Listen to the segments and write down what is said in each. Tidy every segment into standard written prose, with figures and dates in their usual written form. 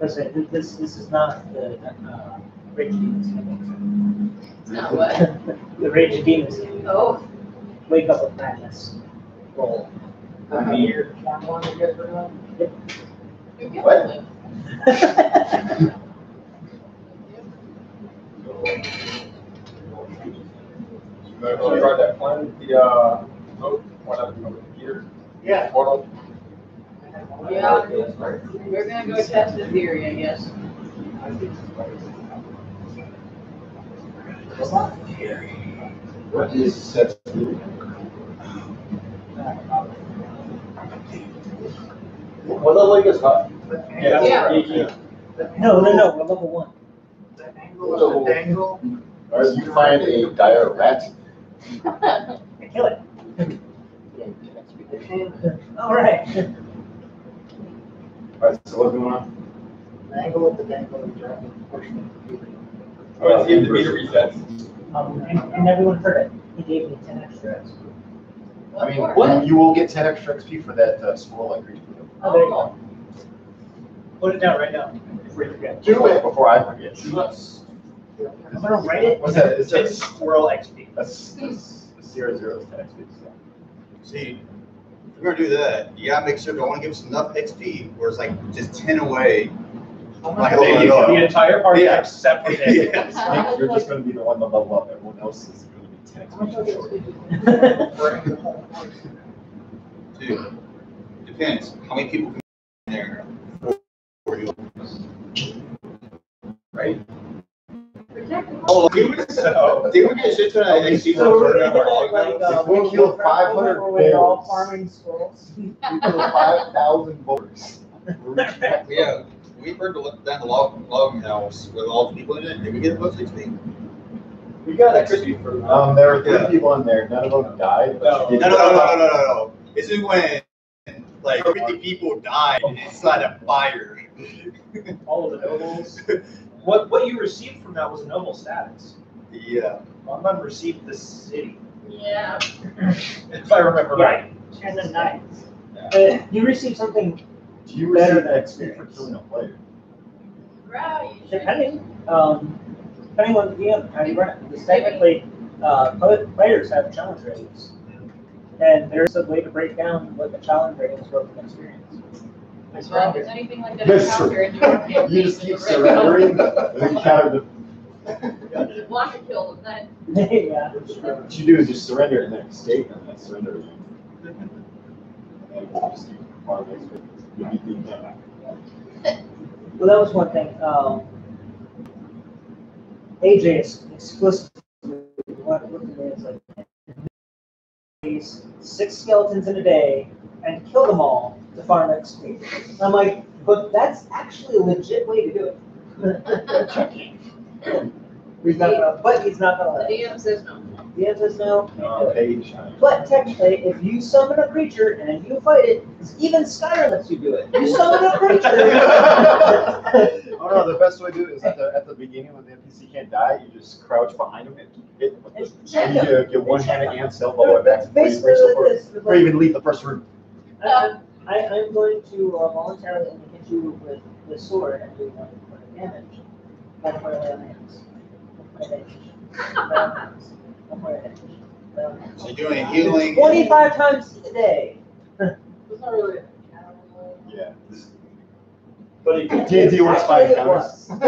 Listen, this is not the Rage of Demons game. It's not what? The Rage of Demons game. Oh. Wake up with madness. Roll. You're one to get rid of. Yep. What? So try that plan, the vote, whatever, here. Yeah. Portal. Yeah. We're gonna go test the theory, I guess. What is set? What level you guys got? Yeah. No, we're level 1. The angle is the angle. Or you find a dire rat. Kill it. All right. Alright, so what's going on? The angle of the dangle is driving portion of the Alright, see if the meter resets. And everyone heard it. He gave me 10 extra XP. I mean, What? you will get 10 extra XP for that scroll-like creature. Oh, there you go. Put it down right now before you forget. Do it before I forget. I'm gonna write it. What's that? It's It's squirrel XP. That's 0, 0 is 10 XP. So. See, if we're gonna do that, you gotta make sure don't want to give us enough XP where it's like just 10 away. Like, The entire party Yeah. except for Dave. Yeah. You're just going to be the one to level up. Everyone else is going to be 10 XP short. Dude, depends. How many people can be in there? Right? Oh, we would get a shit ton of XP. So we're gonna do like, If we kill 500 where we're all bears, farming squirrels. we kill 5,000 boars. Yeah, we burned down the logging house with all the people in it. Did we get a plus XP? We got electricity for there were 3 people in there. None of them died. But you did No. This is when like 50 people died inside a fire. all of the nobles. What you received from that was a noble status. Yeah. London received the city, Yeah. if I remember right. And the knights. You received something Do you better receive than XP for experience. killing a player? Right. Depending on the DM, how you run it. Because technically, players have challenge ratings. And there's a way to break down what the challenge ratings were from experience. Well, if there's anything like that That's encounter in your campaign, You just keep you're right. surrendering, and then you counter Just block and kill them Yeah. what you do is just surrender and then escape, and then surrender again. And then just keep part of it. You beat the game. Well, that was one thing. AJ is explicitly what it is like 6 skeletons in a day and kill them all to farm XP. I'm like, but that's actually a legit way to do it. He's not gonna, but he's not gonna The let it. DM says no. The answer is no. Can't do it. Page. But technically, if you summon a creature and you fight it, even Skyrim lets you do it. You summon a creature. Oh no, the best way to do it is at the beginning when the NPC can't die, you just crouch behind him and hit him with and you get one-handed and stealth all the way back That's before you basically reach the what it first, is. before you even leave the first room. I'm going to voluntarily hit you with the sword and do 1 point of damage. 1 point of hands. 1 point of damage. 1 point of damage. So you're doing healing. 25 times a day. It's not really a Yeah. But it D&D works by actually it encounters. was.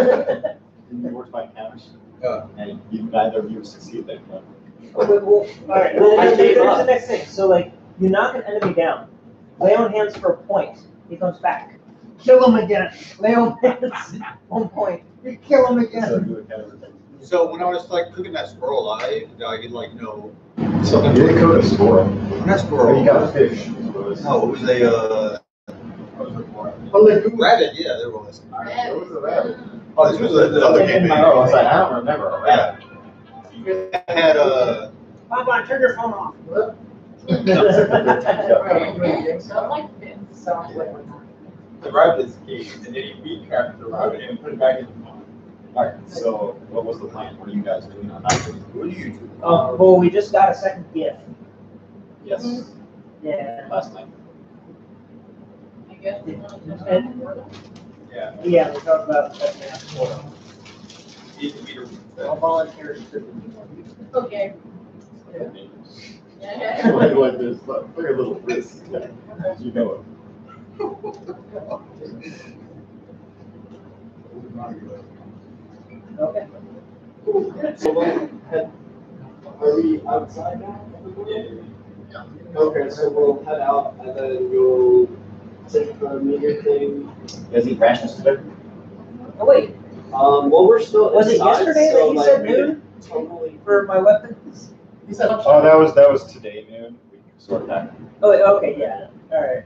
D&D works by encounters. Yeah. And neither of you succeed then. Well, all right. Well, here's the next thing. So, like, you knock an enemy down, lay on hands for a point. He comes back. Kill him again. Lay on hands. 1 point. You kill him So again. you encounter. So when I was like cooking that squirrel alive, I did like So you didn't cook a squirrel. not Or squirrel. you got a fish. No, it was a Oh, rabbit. Yeah, there was. It was a rabbit. Oh, this was the other game. I was like, I don't remember a rabbit. Yeah. I had Bye-bye, turn your phone off. Sound like this. sounds like The rabbit is caged, and then you recraft the rabbit and put it back in the pond. Alright, so what was the plan? What are you guys doing on that? what do you do? Well, we just got a second gift. Yes, Yeah. last night. I guess we want to test And- the portal. Yeah, we talked about that before. All volunteers. Okay. Like there's very little risk, as you know. Okay. So are we outside now? Okay, so we'll head out and then we'll take the meter thing. Guys eat rations today? Oh, wait, Well, we're still was it inside, yesterday so, that you said we noon can totally. for my weapons? He said. Oh, that was today noon. We can sort that. Oh, wait, okay, yeah, all right.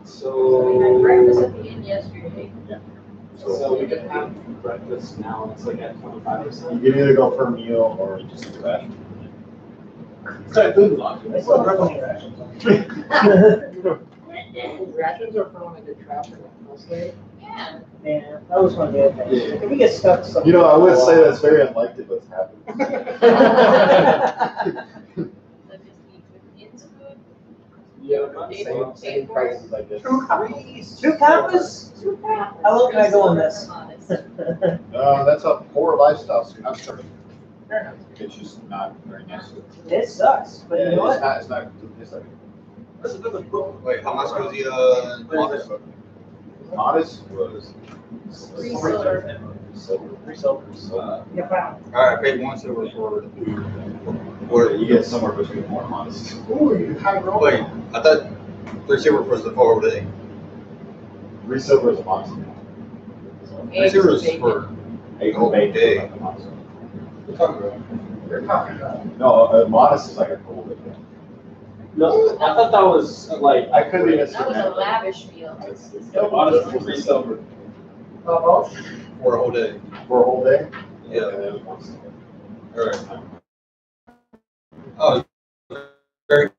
So. We had breakfast at the inn yesterday. So we can have breakfast now, it's like at 25%. You can either go for a meal or you just eat a ration. Sorry, food lock. I still have plenty of rations. Rations are for when I get trapped in mostly. Yeah. Yeah, that was one of the other things. If we get stuck somewhere. You know, I would say that's very unlikely what's happened. So just eat with in's food. Yeah, Same prices, I guess. Two copies? How long can I go on this? That's a poor lifestyle, so you're not starting. Fair enough. It's just not very nice. It sucks, but you know what? It's not, it's like. Wait, how much was the, Modest was. 3 silver. 3 silvers. Yeah, wow. alright, I paid 1 silver for, Or you get somewhere between more modest. Ooh, you high roll. wait, I thought 3 silver was the 4 whole day. 3 silver is a modest. 3 silver is for, 8 whole baked day. is like a modest. You're talking about. No, a modest is like a whole day. No, I thought that was like. I could be That was a mistaken. lavish meal. Honest for 3 silver. Both? for a whole day. For a whole day? Yeah. And then once. Alright. Oh, very.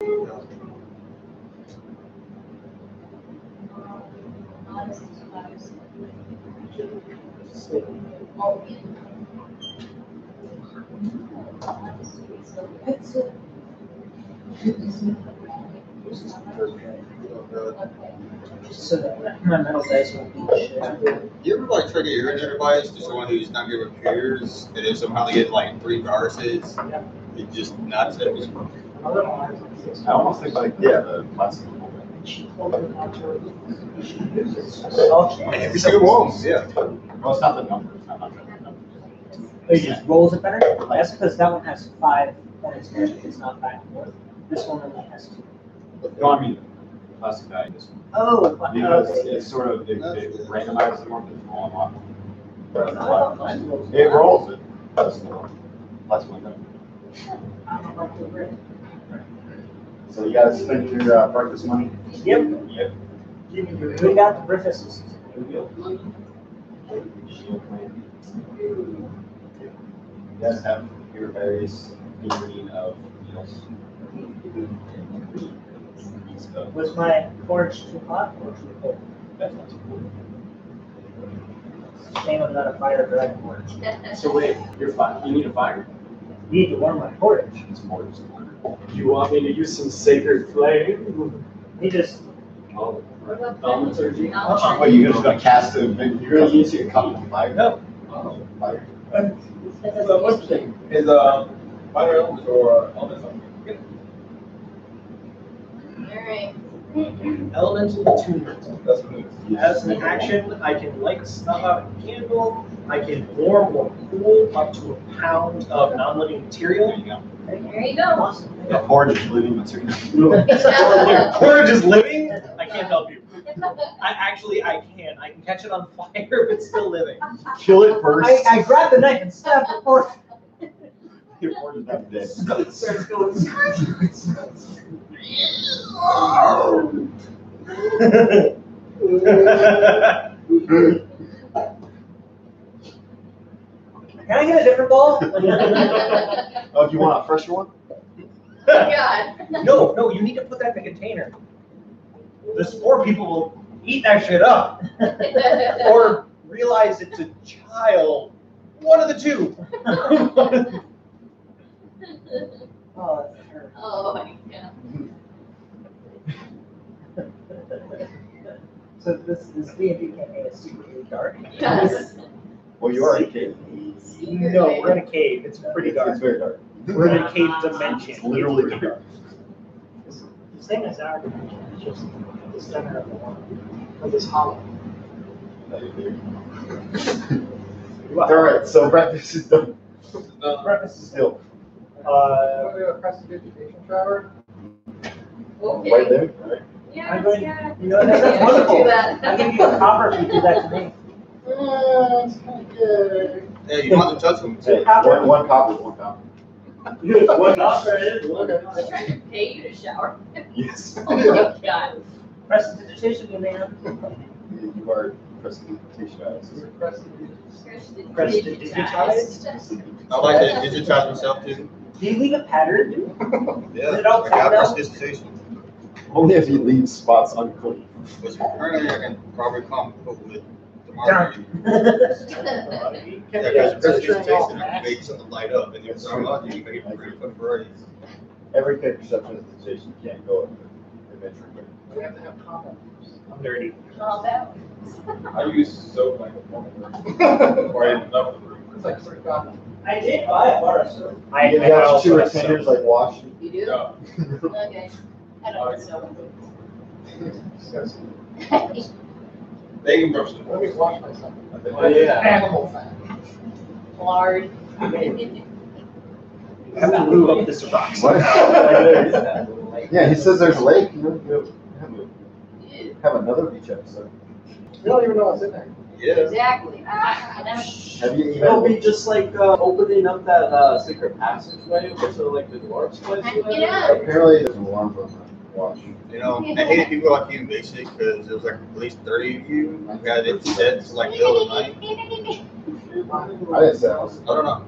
So that my metal dice won't be shit. You ever like try to get your internet device to someone who's not good with computers, and then somehow they get like 3 viruses? It just not set. I almost think like, yeah, the plastic. Every single one, yeah. Well, it's not the numbers, not the numbers. Oh, you just rolls it better? That's because that one has 5 points, it's not back and forth. This one only has 2. No, I mean, plastic bag, this one. Oh, Because okay. it's sort of, it randomizes them, it's rolling on. Oh, mine rolls. It rolls it. That's one thing. So you guys spend your breakfast money? Yep, Yep. we got the breakfasts. You guys have your various degree of meals. Was my porridge too hot or too cold? That's not too cool. Shame I'm not a fire dragon porridge. So wait, you're fine. You need a fire? Need to warm my porridge. It's more just. You want me to use some sacred flame? He just, Oh, thaumaturgy? What, you're just gonna cast it, you're gonna use your cup of fire? No. Oh, fire. So what's the thing? Is fire elements or elements? Alright. Elemental attunement. That's what it is. As an action, I can light snuff out a candle, I can warm or cool up to a pound of non-living material. There you go. There you go. The porridge is living material. Porridge is living? I can't help you. I can. I can catch it on fire if it's still living. Kill it first. I grabbed the knife and stabbed the porridge. Your porridge is not dead. Starts going. Can I get a different ball? Oh, do you want a fresher one? God. No, you need to put that in a container. The spore people will eat that shit up. Or realize it's a child. One of the two. Oh, that's terrible. Oh my God. So this D&D campaign is secretly dark. Yes. Well, you are in a cave. No, we're in a cave. It's pretty It's dark. very dark. We're in a cave dimension. It's literally pretty dark. Same as our dimension, it's just the center of the world, like this hollow. Alright, so breakfast is done. Breakfast is Still. We have a prestidigitation shower. Okay. Right there, right? Yeah, I'm going, yeah. you know, that's Yeah, wonderful. do that. I'll give you a copper if you do that to me. It's kind of good. Hey, you don't have to touch them. Hey, Copper. one copper is one copper. What copper is? I'm trying to pay you to shower. Yes. Oh my God. Prestidigitation, you man. You are prestidigitation eyes. Prestidigitized. I like to digitize myself too. Do you leave a pattern? Yeah, It all I got turned out? prestidigitation. Only if you leave spots unclean. Which currently I can probably come up with tomorrow. Darn. Yeah, because prestidigitation, I can make something light up, and if I'm lucky, you can make it pretty quick for Every character prestidigitation can't go adventure quick. We have to have comments. I'm nerdy. All that. I use soap like a form. Or I end up with the room. It's like sort of gotten. I did buy a bar of soap. I You I got also two have retainers some. like washing. You do? Yeah. Okay. I don't think so. Disgusting. They can brush them. Let me wash myself. Oh, yeah. Animal fat. Lard. I have to move up this rock. What? Yeah, he says there's a lake. You know, have another beach episode. You don't even know what's in there. Yeah. Exactly. I never. Have you It'll even? be just like opening up that secret passageway, so like the dwarves place. How do you get out? Apparently, there's an alarm on the watch. You know, I hated people like you in basic because there was like at least 30 of you who had it set to like middle of the night. I didn't say I was. I don't know.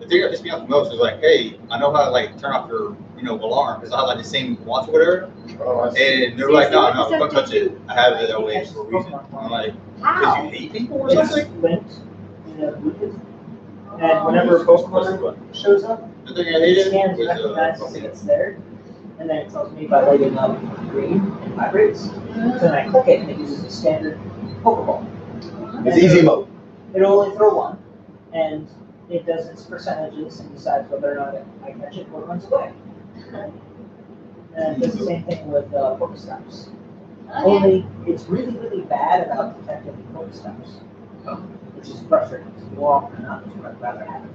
The thing that pissed me off the most is like, hey, I know how to like turn off your, alarm because I have like the same watch or whatever. Oh, I see. And they're like, no, don't touch it. I have it that way for a reason. I'm like, because you hate people or It's something? linked in a Bluetooth. And whenever a Pokemon shows up, The thing I it hated scans was, recognizes that it's there. And then it tells me by lighting up green and vibrates. So then I click it and it uses a standard Pokeball. It's easy mode. It'll only throw one. And it does its percentages and decides whether or not I catch it or it runs away. And it does the same thing with Pokestops. Only it's really, really bad about detecting Pokestops. Which is frustrating because more often than not, I'd rather have it.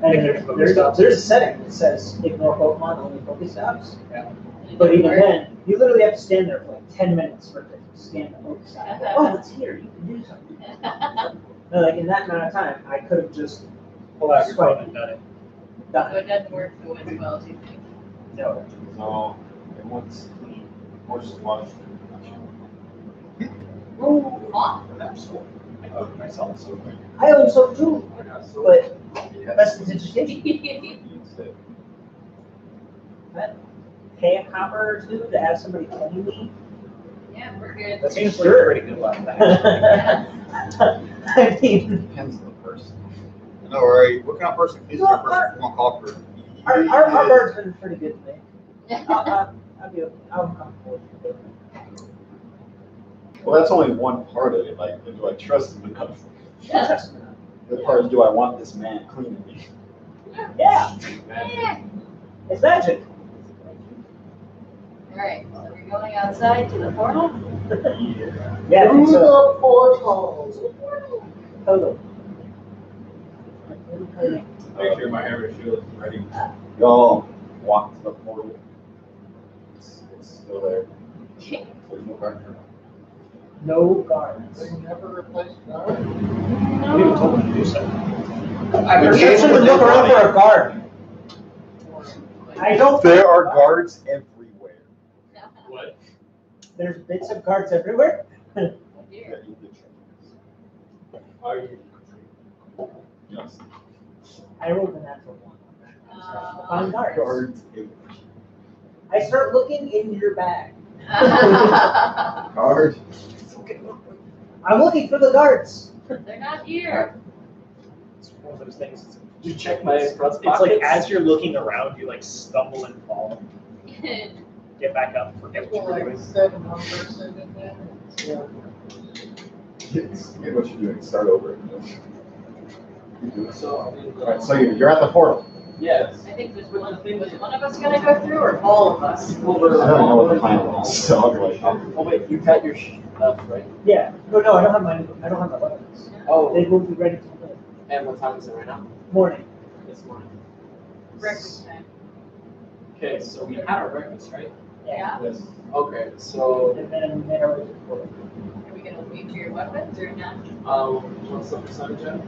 And there's a setting that says ignore Pokemon, only Pokestops. But even then, you literally have to stand there for like 10 minutes for it to scan the Pokestop. Oh, it's here, you can do something. No, like in that amount of time, I could have just Pull out your phone and done it. So done it it. doesn't work as well as you think. No. No, everyone's clean. Horses wash. Huh? I opened myself so quick. I own soap too, but Yeah. that's the education. Pay a copper or two to have somebody clean me. Yeah, we're good. That seems like a Sure. pretty good one. Actually. I mean, Depends on the person. no, right? What kind of person is your person want to call for? our guard's been pretty good to me. I'm comfortable with it. Well, that's only one part of it. Like, do I trust him enough? Yeah. The part is, do I want this man cleaning me? Yeah, Yeah. it's magic. Alright, so we're going outside to the portal? Yeah, Through it's a the portals. total. Make sure my hammer shield is ready. Y'all walk to the portal. It's still there. There's no guard. No guards. They never replaced guard. We even told them to do so. Perception to look around for a guard. I don't. There are guards everywhere. What? There's bits of guards everywhere. Dear. that you could Are you? Yes. I rolled a natural one. Find guards. Guards everywhere. I start looking in your bag. Guard. I'm looking for the guards. They're not here. It's one of those things. Did you check my front It's like pockets? as you're looking around, you like stumble and fall. Get back up, forget what Well, you were like doing. 7 one person in there. Maybe what you're doing, start over. So, I mean, Alright, so you're at the portal. yes. I think was one of us gonna go through or all of us? I don't know what the plan was, so I'll be like, Oh, wait, you got your stuff, right? Yeah. No, I don't have my weapons. Oh, They will be ready to play. and what time is it right now? Morning. This morning. Breakfast time. Okay, so we had our breakfast, right? Yeah. yes. Okay, so, And then narrow it to four. Are we gonna leave your weapons or not? what's the percentage at?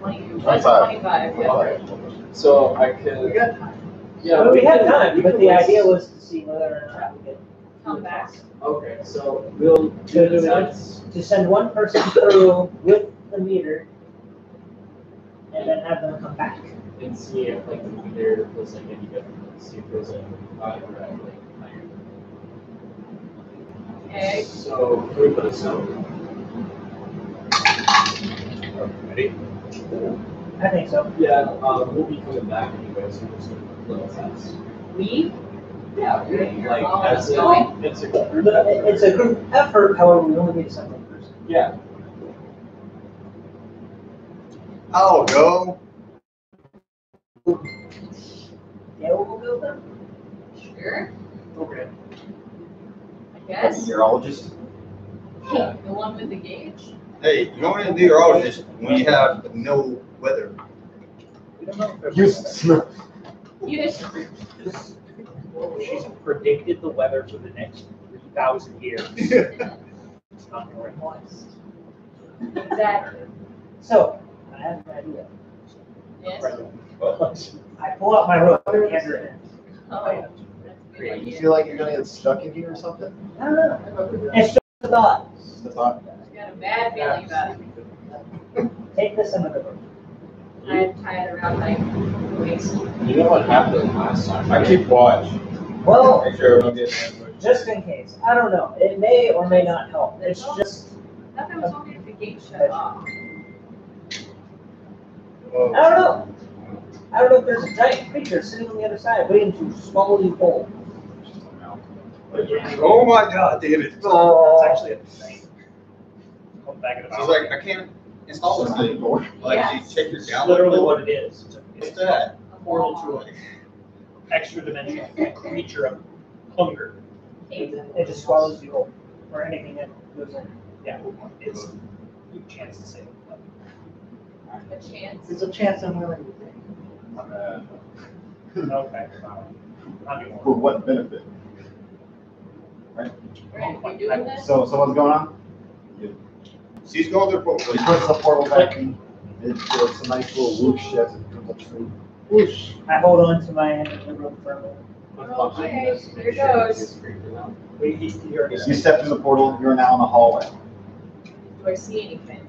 25, yeah. Okay. So I could. We got time. Yeah, Well, we had can- time, we but can the waste- idea was to see whether or not we could Come back. Okay, so we'll So do do this. to send one person through with the meter and then have them come back. And see if like the meter was like any different, see if there's a higher. Okay. So can we put this out? Ready? I think so. Yeah, we'll be coming back anyway, so we're just gonna put little test. We? Yeah, like all as a, going? it's a It's a group effort, however, we only need to send one person. yeah. I'll go. Yeah, we'll go with them. Sure, Okay. I guess. Meteorologist. Yeah. The one with the gauge? Hey, you want to do your oldest when you have no weather. We don't know if Use You just, She's predicted the weather for the next 3,000 years. It's not gonna rain once. exactly. So, I have an idea. Yes. I pull out my rope and hand her in. Oh, that's a good You idea. feel like you're gonna get stuck in here or something? I don't know. It's just a thought. The thought. I've got a bad feeling about it. Take this into the room. I tie it around my waist. You know what happened last time? I keep watch. Well, Make sure everyone gets ambushed. just in case. I don't know. It may or may not help. It's just, Nothing was only if the gate shut off. I don't know. I don't know if there's a giant creature sitting on the other side waiting to swallow you whole. Oh my God, David. It's actually a thing. Come back in It's about. like, I can't install this thing. Like, Yeah. you check your It's download. literally what it is. What's It's that? a portal to an extra dimensional creature of hunger. It just swallows you whole. Or anything that goes in. Yeah, it's a good chance to save it. A chance. There's a chance I'm willing to take. Okay. I'll be For more. what benefit? Right, we doing this? So what's going on? You She's going through push portal. the portal back in. It's a nice little whoosh as it comes up through. Whoosh. I hold on to my end of the rope firmly. Okay, here goes. You step through the portal, you're now in the hallway. Do I see anything?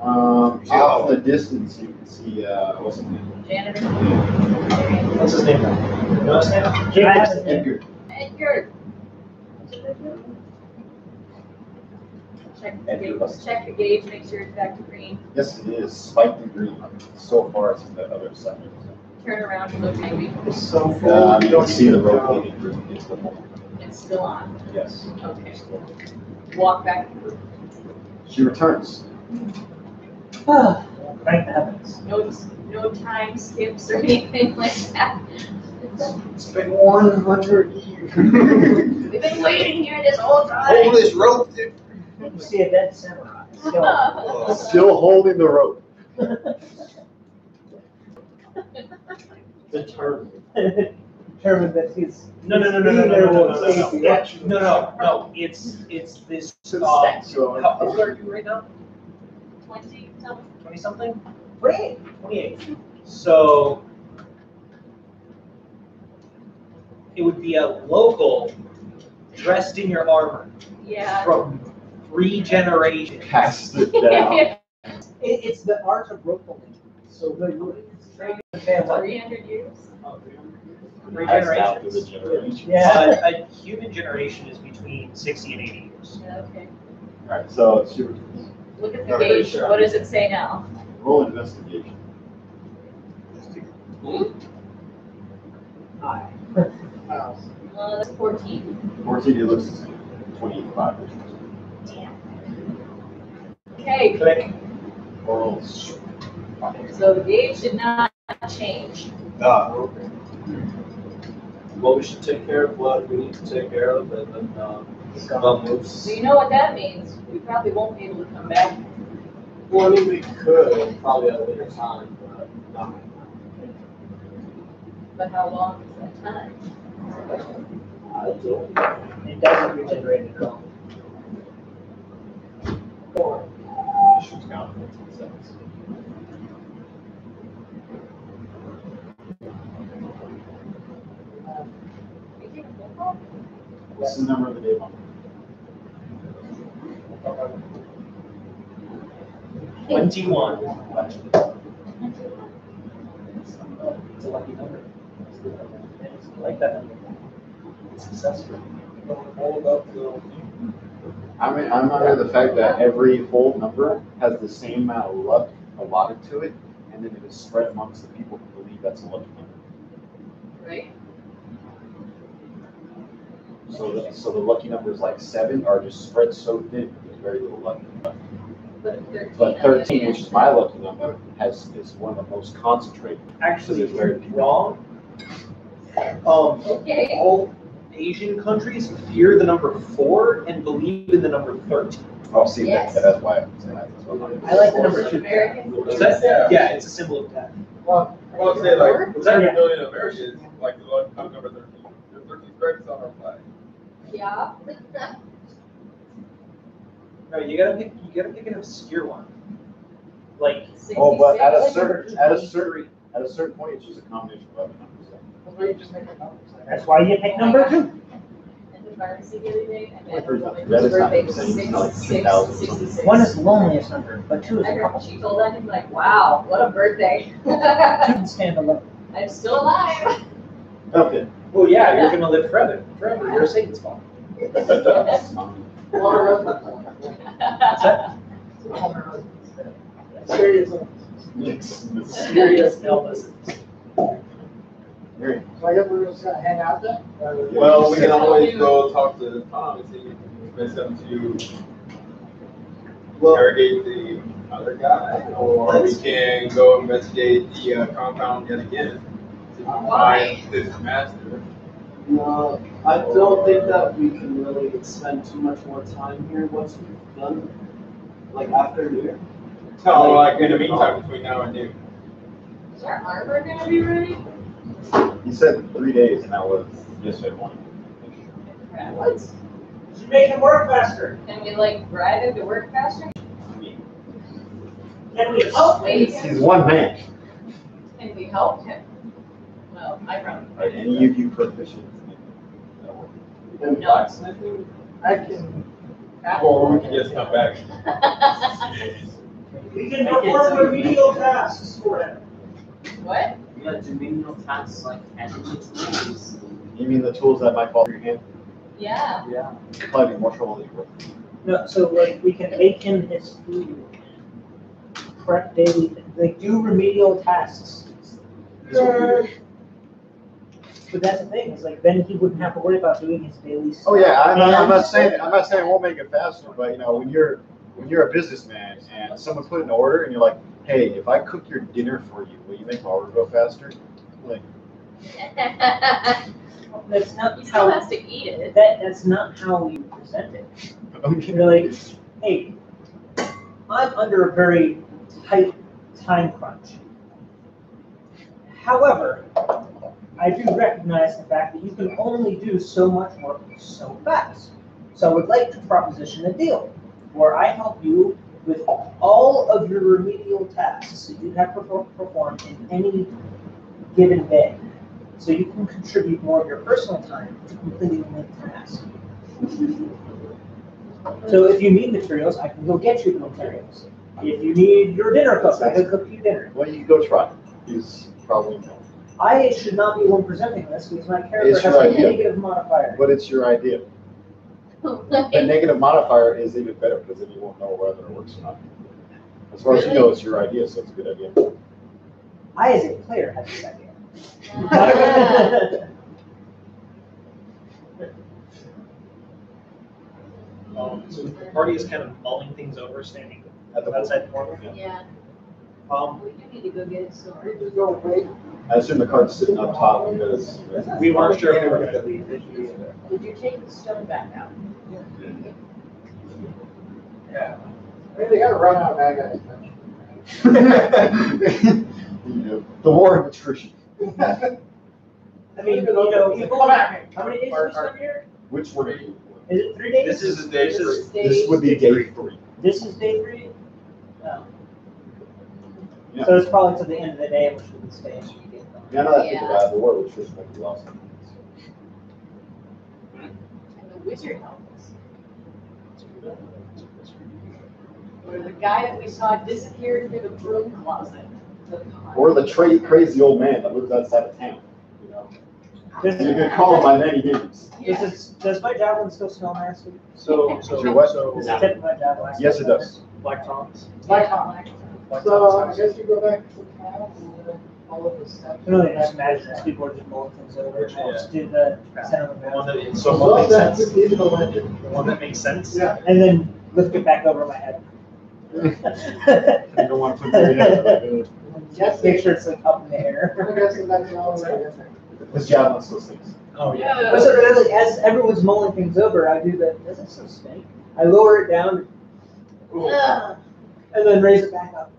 Off in the distance, you can see, what's his name? Janitor? What's his name? You know his name? Edgar. Edgar. Check the gauge, make sure it's back to green. Yes, it is spiked in green. So far, it's the other side. Turn around and look maybe. So You don't see the rotating green. It's the whole. It's still on. Yes. Okay. Walk back. She returns. Thank the heavens. No time skips or anything like that. It's been 100 years. We've been waiting here this whole Hold time. this rope. Dude. You see a dead samurai. Still. Still holding the rope. Determined. Determined that he's. No. It's this. How old are you right now? 20 something. 20 something? Great. 28. So it would be a local dressed in your armor Yeah. from 3 generations. Cast it down. It's the art of rope pulling. So good. It's very good family. 300 years. 3 That's down to the generations. generation. Yeah. A human generation is between 60 and 80 years. Yeah, okay. Alright, so she returns. Look at the Not gauge. sure. What does it say now? Roll investigation. Hi. That's 14. 14, it looks 25. Okay, Click. Or so the gauge did not change. Well, we should take care of what we need to take care of, and then, moves. So you know what that means? We probably won't be able to come back. Well, I mean, we could, probably at a later time, but not right now. But how long is that time? I don't. It doesn't regenerate at all. Issues count 15 seconds. What's the number of the day month? 21. It's a lucky number. I like that number. It's successful. I'm under the fact that every whole number has the same amount of luck allotted to it, and then it is spread amongst the people who believe that's a lucky number. Right? So the lucky numbers like 7 are just spread so thin, there's very little luck. But 13. But 13, which is my lucky number, is one of the most concentrated. Actually, Because there's very wrong. Okay. All Asian countries fear the number 4 and believe in the number 13. Oh, see, Yes. that's why I'm saying that. That's what I'm I like the number 2. American. Is that, yeah, it's a symbol of death. Well, I'll say like, Was that- 7 million Americans, like the number 13. There's 13 stripes on our flag. Yeah. No, you gotta pick an obscure one. Like, Oh, but at a 66. certain point, it's just a combination of other numbers. That's why you just make a number. That's why you pick number 2. At the pharmacy the other day, and That then is not birthday the was same, like 66. One is the loneliest number, but 2 is I a heard couple. she told that, and like, wow, what a birthday. 2 can stand alone. I'm still alive. Okay. well, yeah, you're gonna live forever. Forever, you're a Satan's fault. Serious. Serious illnesses. Very- So I guess we're just gonna hang out then? Well, we can always go talk to Tom and see if we can convince him to interrogate the other guy, or we can go investigate the compound yet again to Why? find this master. No, I don't think that we can really spend too much more time here once we've done, like after New Year. No, like in the meantime, between now and noon. Is our armor gonna be ready? He said 3 days, and that was yesterday morning. Crap, what? You make him work faster. Can we like drive him to work faster? Can we help Wait, He's one man, can we help him? Well, I run. right? And you proficient. And No. blacksmithing? I can. Or we can just come back. We can perform remedial tasks for him. What? You got do menial tasks like handling tools. You mean the tools that might fall through your hand? Yeah. Yeah. Probably be more trouble than you work. No, so like we can make him his food. Prep daily, like do remedial tasks. But that's the thing, it's like then he wouldn't have to worry about doing his daily stuff. Oh yeah, I'm not saying it won't make it faster, but you know when you're a businessman and someone put an order and you're like, hey, if I cook your dinner for you, will you make my order go faster? Like, That's not He still how, has to eat it. that's not how you present it. You're like, hey, I'm under a very tight time crunch. However, I do recognize the fact that you can only do so much work so fast. So I would like to proposition a deal where I help you with all of your remedial tasks that you have to perform in any given day. So you can contribute more of your personal time to completing the task. So if you need materials, I can go get you the materials. If you need your dinner cooked, I can cook you dinner. well, you go try. He's probably no. I should not be the one presenting this because my character It's has your a idea. negative modifier. But it's your idea. The negative modifier is even better because then you won't know whether it works or not. As far as you know, it's your idea, so it's a good idea. I, as a player, have this idea. So the party is kind of mulling things over, standing At the outside corner. Yeah, Um, we do need to go get it sorted. just go wait. I assume the cart's sitting up top because. We weren't sure if they were gonna leave. Did you take the stone back out? Yeah. I mean, they gotta run out of bad guys. The war of attrition. I mean, you know, people, how many days are we still here? Which one are you? Is it 3 days? This is the day. This would be day 3. This is day 3? No. Yeah. So it's probably to the end of the day, which we can stay and we get them. Yeah, I know that think about it, the war of attrition might be awesome. And the wizard helped us. Or the guy that we saw disappeared through the broom closet. Or the crazy old man that lives outside of town. You know, you can call him by many names. Yeah. Does my javelin still smell nasty? So, Is your what? Does the tip of my javelin? Yes, it does. Black Toms. Black Hawk. So, I guess you go back to the town and follow the steps. I can only just imagine that people are just mulling things over. I'll just do the center of the One mountain. that, so what makes sense? The one that makes sense? Yeah, and then lift it back over my head. You don't want to put your head. Just make sure it's like up in the air. This javelin still stinks. Oh, yeah. But so really, as everyone's mulling things over, I do the, does it still stink? I lower it down Ugh. and then raise it back up.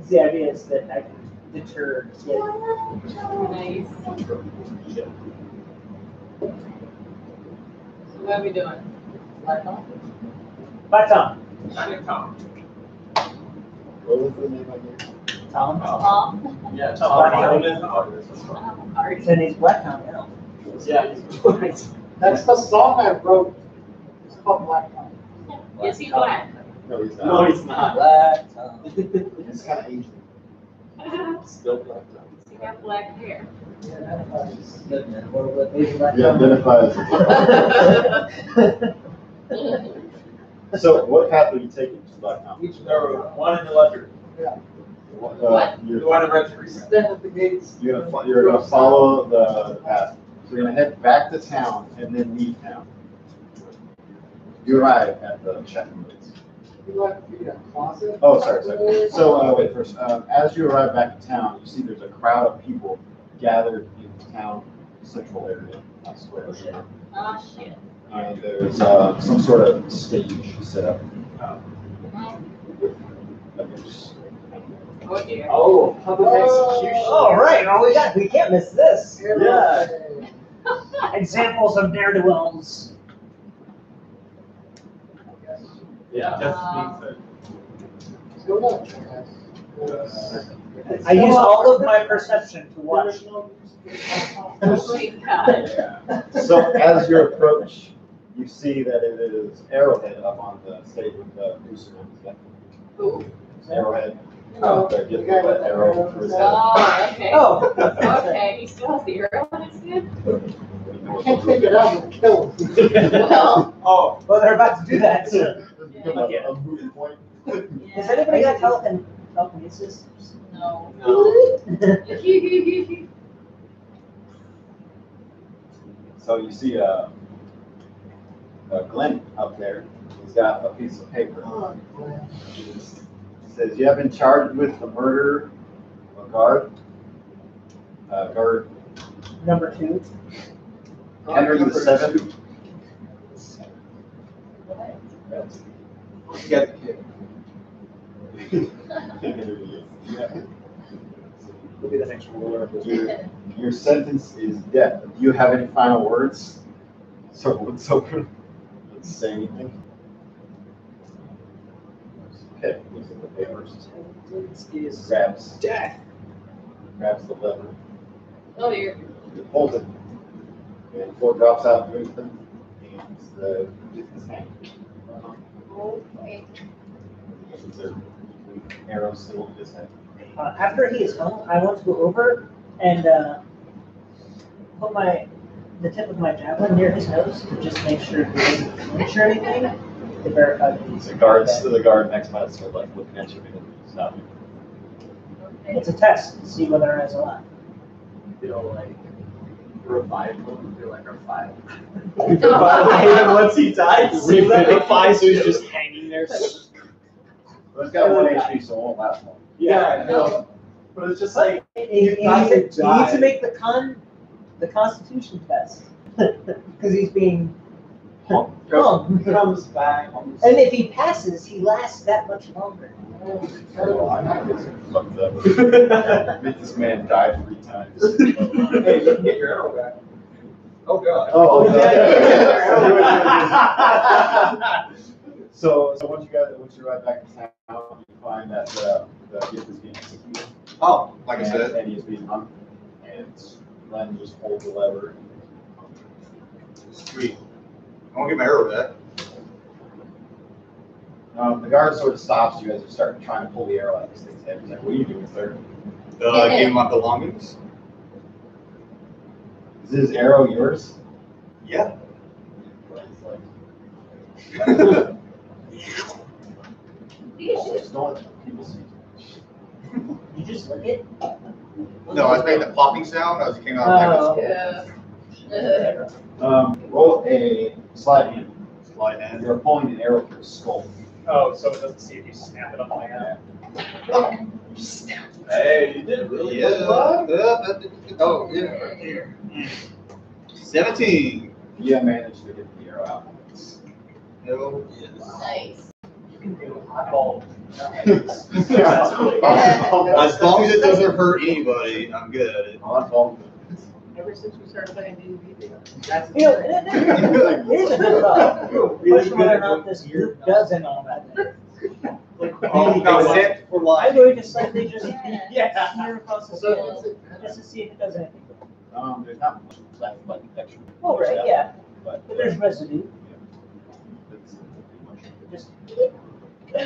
The idea is that I can deter it. Nice. So what are we doing? Black Hawk? Bye, Tom. What was the name again? Tom. Tom? Yeah, Then he's Black Tom now. Yeah. That's the song I wrote. It's called Black Tom. Is he black? No, he's not. No, he's not. Black Tom. He's kind of Asian. Still black. He got black hair. Good man. What is Black He Tom? identifies. So, what path are you taking to Black Mountain? One in the left. What? You're, one in red tree. Stand at the gates. you're gonna follow the path. So you're gonna head back to town and then leave town. You arrive at the check-in place. Oh, sorry. So, wait, first, as you arrive back to town, you see there's a crowd of people gathered in the town central area, not square. Oh, shit. And there's some sort of stage set up with a noose. Oh, dear. Oh, public execution. All right, all we can't miss this. Yeah. Examples of ne'er-do-wells. Yeah. I use all of my perception to watch. Oh, my God. So as you approach, you see that it is Arrowhead up on the stage with the noose around his neck. Who? Arrowhead. The gift of an arrow through his head. Oh, okay. Oh. Okay, he still has the arrow on his head? Can't take it out and kill him. Well, Oh, well, they're about to do that. So. A moving point. Has anybody got telekinesis? no. So you see Glenn up there. He's got a piece of paper. It says, you have been charged with the murder of a guard. Guard Number 2. Henry the Seventh. You got the kid. Will be the next ruler. Your sentence is death. Do you have any final words? So let's open. Let's say anything. Okay, looks at the papers. Grabs Death. grabs the lever, Oh, dear. holds it, and floor drops out underneath him, and the his hand. Okay. Is there arrow still in his head? After he is home, I want to go over and put the tip of my javelin near his nose to just make sure he doesn't flinch or anything to verify that he's The guard next to us, like looking at you and stopping. It's a test to see whether or not he's alive. You know, like, Revive him, do like revive. Once he dies, Revivify, so he's just hanging there. But it's got 1 HP, so it won't last long. Yeah, I know. But it's just like, You need to make the Constitution test because he's being hung. he comes back. And if he passes, he lasts that much longer. Oh, I'm not getting fucked up. Make this man die 3 times. Hey, you can get your arrow back. Oh, God. Oh, So once you ride back to town, you find that the gift is being executed. Oh, like I said. And he is being hung. And Len just holds the lever. Sweet. I won't get my arrow back. The guard sort of stops you as you start trying to pull the arrow out of this thing's head. He's like, "What are you doing, sir? Give him my belongings. Is this arrow yours?" Yeah. Just don't let people see. You just look it. No, I was making the popping sound as it came out. Oh. Yeah. Roll a slide hand. Slide hand. You're pulling an arrow through his skull. Oh, so it doesn't see if you snap it up on my hand. Hey, you did really Yeah. well. Oh, yeah, right here. 17. You managed to get the arrow out. Hell yes. Nice. Eyeball. As long as it doesn't hurt anybody, I'm good at it. Ever since we started playing D&D, Here's a good thought. Question whether or not this group does any of that. Except for I'm life. going to slightly just Yeah. smear across the surface just to see if it does anything. There's not much left, but extra. Oh, right, yeah. But There's residue. it's Just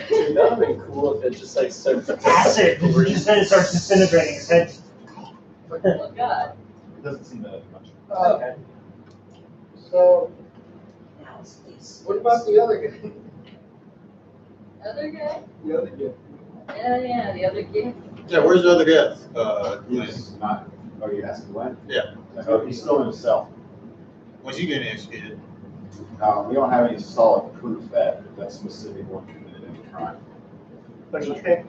Dude, that would be cool if it just like starts acid. Just then it starts disintegrating his head. oh God. It doesn't seem that much. Okay. So, Now it's these. what about the other guy? Other guy? The other guy. Yeah, the other kid. Yeah, where's the other guest? He's not. Oh, you asking when? Yeah. Oh, he's still in his cell. When's he getting executed? We don't have any solid proof that that specific one committed any crime. But he did.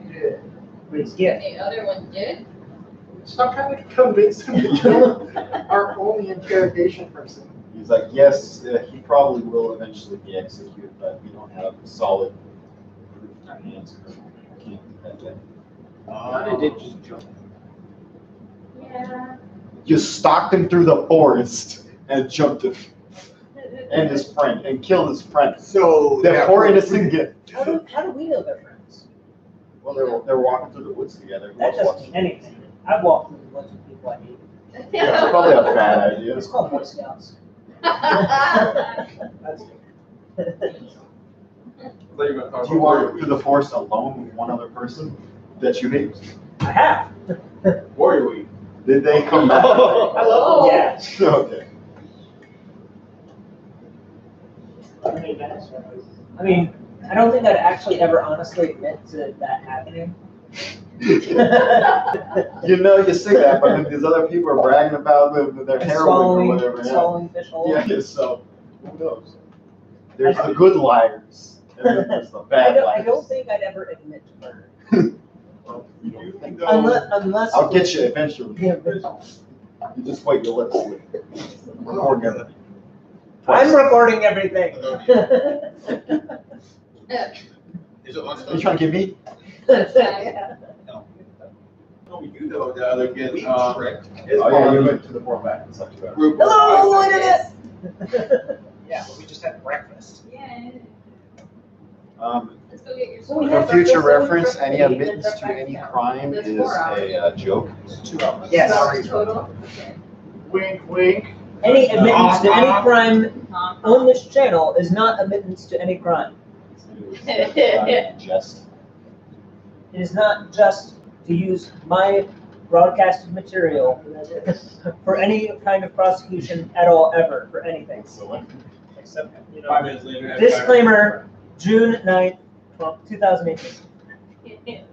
With his gift. The other one did? Stop trying to convince him to kill our only interrogation person. He's like, yes, he probably will eventually be executed, but we don't have solid proof in our hands. Can't do that yet. How did it just jump? Yeah. You stalked him through the forest and jumped him, and his friend, and killed his friend. So That poor innocent kid. How do we know they're friends? Well, they're walking through the woods together. That doesn't mean anything. I've walked through the woods with people I hate. Yeah, it's probably a bad idea. It's called Boy Scouts. That's Do you Do you walk through the forest alone with one other person that you hate? I have. Warrior Week. Did they come back? I love them. Yeah. Okay. I mean, I don't think I'd actually ever honestly admit to that happening. You say that, but then these other people are bragging about their heroin or whatever. Swallowing fish whole. Yeah, so who knows? There's the good liars, and then there's the bad I liars. don't think I'd ever admit to murder. No. Unless. I'll get you eventually. Yeah, You just wait your lips. Recording everything. I'm recording everything. Is it lunchtime? You trying to get me? Yeah. Oh, you know the other kid. We tricked. His Oh yeah, you mom- went to the format. It's not too bad. Group. Hello, internet. Yeah, but we just had breakfast. Yeah. Let's go get your We sword. have For future breakfast, reference, any and then admittance to back any down. crime That's is 4 hours. a joke. 2 hours. Yes. Total? Okay. Wink, wink. Any admittance to any crime on this channel is not admittance to any crime. Just. It is not just to use my broadcasted material for any kind of prosecution at all, ever, for anything. Except, 5 minutes later. Disclaimer, June 9th, 2018.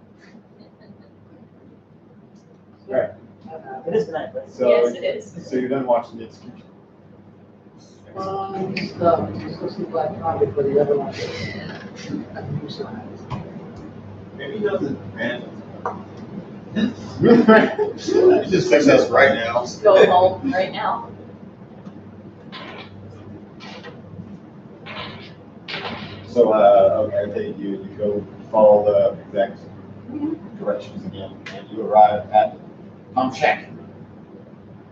Alright. It is tonight, right? So, Yes, it is. So you're done watching the execution? Just go see Black Comedy for the other one. Maybe he doesn't, man. He just thinks us right now. Just go home right now. So, okay, you go follow the exact directions again, and you arrive at Tom Shack.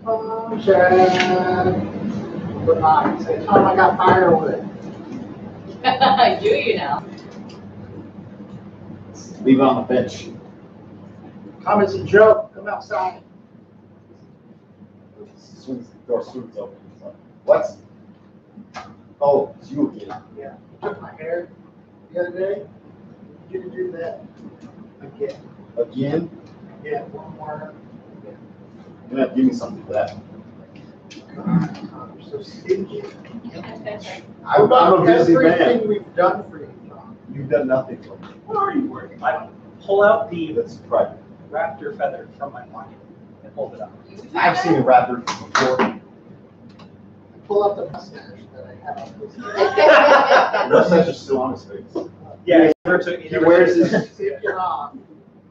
Tom Shack. Good night. Say, Tom, I got firewood. Do you now? Leave it on the bench. Tom, it's a joke. Come outside. The door swings open. It's like, what? Oh, it's you again. Yeah. You took my hair the other day. You didn't do that again. Again? Yeah, one more. You're gonna have to give me something for that. God, Tom, you're so stingy. I'm a busy Everything man. we've done for you, Tom. You've done nothing for me. What are you working? I pull out the That's private. raptor feather from my pocket and hold it up. I've seen a raptor before. Pull up the mustache that I have on this. The mustache is still on his face. Yeah, He wears his. Take it off.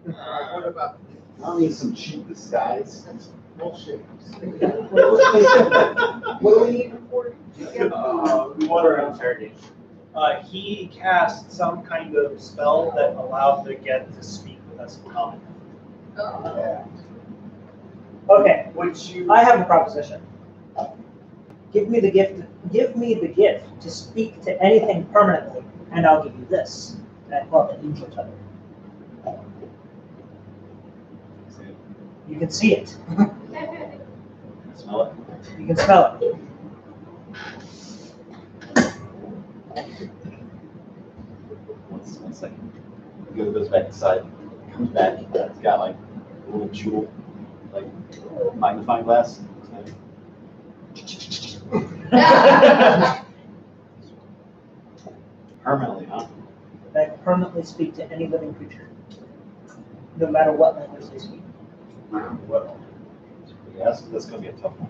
What about I don't need some cheap disguise. bullshit? What do we need him for? we want to interrogate. He cast some kind of spell that allowed the Get to speak with us in common. Oh. Okay, Would you? I have a proposition. Give me the gift. Give me the gift to speak to anything permanently, and I'll give you this. And I pull out the angel feather. You can see it. Smell it. You can smell it. One second. He goes back inside. Comes back. It's got like a little jewel, like magnifying glass. Permanently, huh? That can permanently speak to any living creature, no matter what language they speak. Well, yes, that's gonna be a tough one.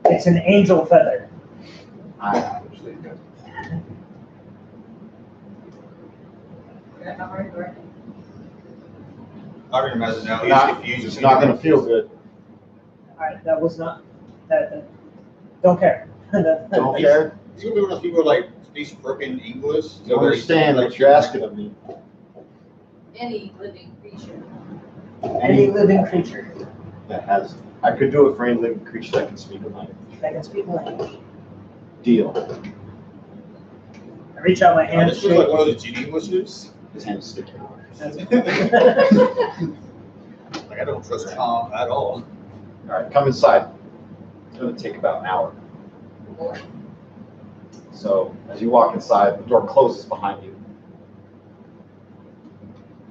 It's an angel feather. I actually good. I can imagine now, he's Not, confused. it's not gonna feel good. All right, that was not. That don't care. Don't care. He's gonna be one of those people who like speaks broken English. You understand what you're asking of me. Any living creature. Any living creature That has, I could do it for any living creature that can speak a language. that can speak language. Deal. I reach out my Yeah, hand. this was like one of the genie wishes. His hand's sticky. Like I don't trust Tom at all. All right, come inside. It's gonna take about an hour. So as you walk inside, the door closes behind you.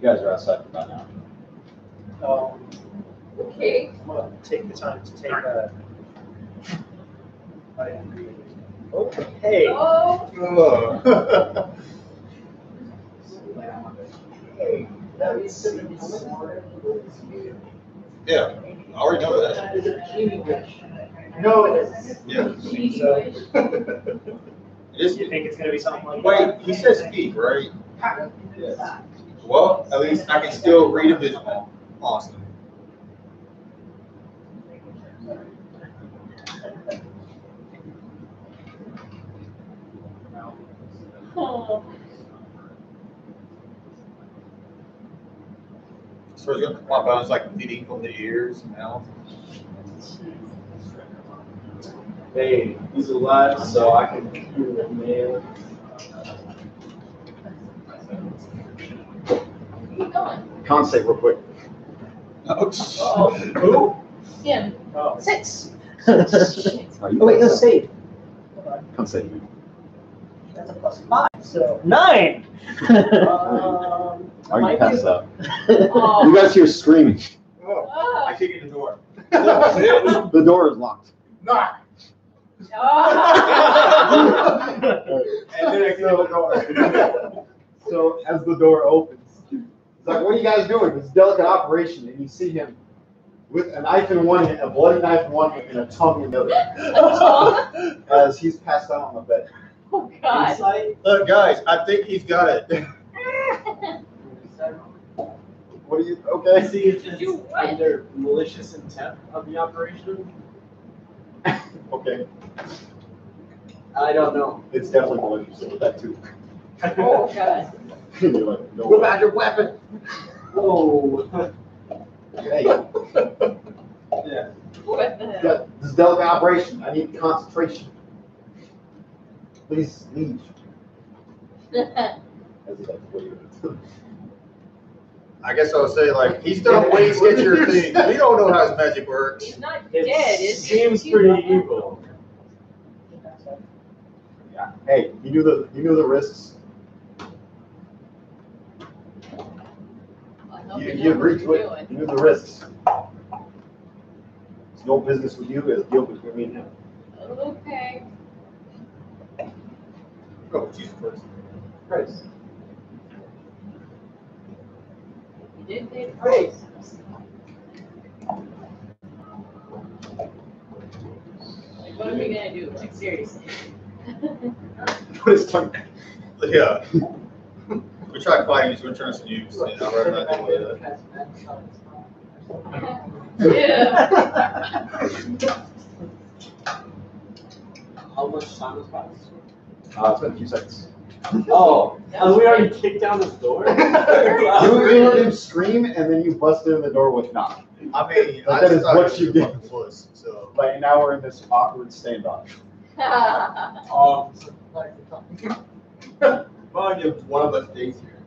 You guys are outside for about an hour. Okay. I'm gonna take the time to take a. Okay. Oh. Yeah, I already know that. That is a genie wish. No, it isn't. Yeah. Genie So- wish. It is. You think it's gonna be something like Wait, he says speak, right? Yes. Well, at least I can still read a visual. Awesome. Oh. So it's gonna pop out, it's like feeding from the ears and mouth. Hey, he's alive, so I can hear the man. Keep going. Con save real quick. Oh. Who? Him. Oh. 6. Oh wait, no save. Con save. That's a +5, so 9. Are you passed out? Oh. You guys hear screaming. Oh. I kick in the door. The door is locked. Knock. Oh. And then I kick in the door. So as the door opens, he's like, "What are you guys doing? It's a delicate operation." And you see him with a knife in one hand, a bloody knife in one hand, and a tongue in the other, as he's passed out on the bed. Oh, God. Look, guys, I think he's got it. What are you? Okay. See if it's You what? under malicious intent of the operation. Okay. I don't know. It's definitely malicious with that too. Oh, God. You're like, no. What about your weapon? Oh. Hey, Yeah. What the hell? yeah, this is a delicate operation. I need concentration. Please leave. As he's like, what are you doing? I guess I would say, like, he's done way sketchier things. We don't know how his magic works. He's not It dead, is he? seems pretty evil. Yeah. Hey, you knew the risks. I hope You know agreed what to you're it. You knew the risks. It's no business with you. It's a deal between me and him. doing. Okay. Oh, Jesus Christ. Christ. You did pay the price. Like, what are we gonna do? Like, seriously. Put his tongue back. Yeah. We tried fighting, he's going to turn us to nukes, and I'd rather not do that. Yeah. How much time has passed? It's been a few seconds. Oh, and we already kicked down this door? You heard him scream, and then you busted in the door with knock. I mean, But I that just is thought what it you was did. fucking puss, so. Like now we're in this awkward standoff. Mind if one of us stays here.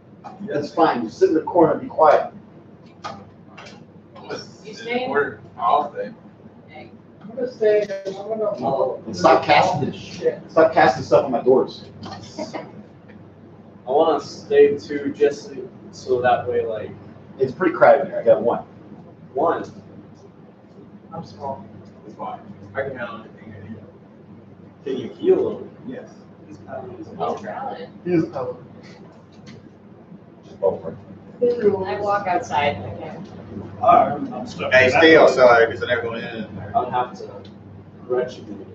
That's fine. You sit in the corner and be quiet. You staying? I'll stay. Hey. I'm gonna say, I'm gonna. And stop casting Shit. Stop casting stuff on my doors. I want to stay too, just so that way, like, It's pretty crowded here. I got one. one. I'm small. It's fine. I can handle anything. Can you heal them? Yes. He's valid. He's a color. Just go for it. I walk outside. Okay. I'm stuck. Hey, stay outside, because I never go in. I'll have to retribute it.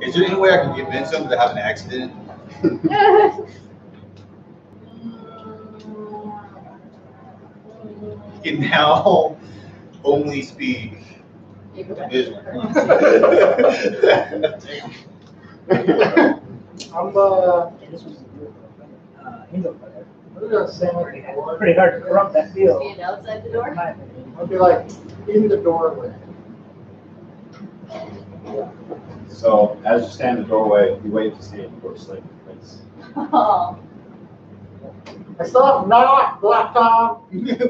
Is there any way I can convince him to have an accident? He can now only speak visual. I'm, Angel I'm gonna say, Pretty hard to corrupt that field. Stand outside the door? I'll be like, in the doorway. So as you stand in the doorway, you wave to see him go to sleep. Thanks. Oh. I still have not black Tom. Just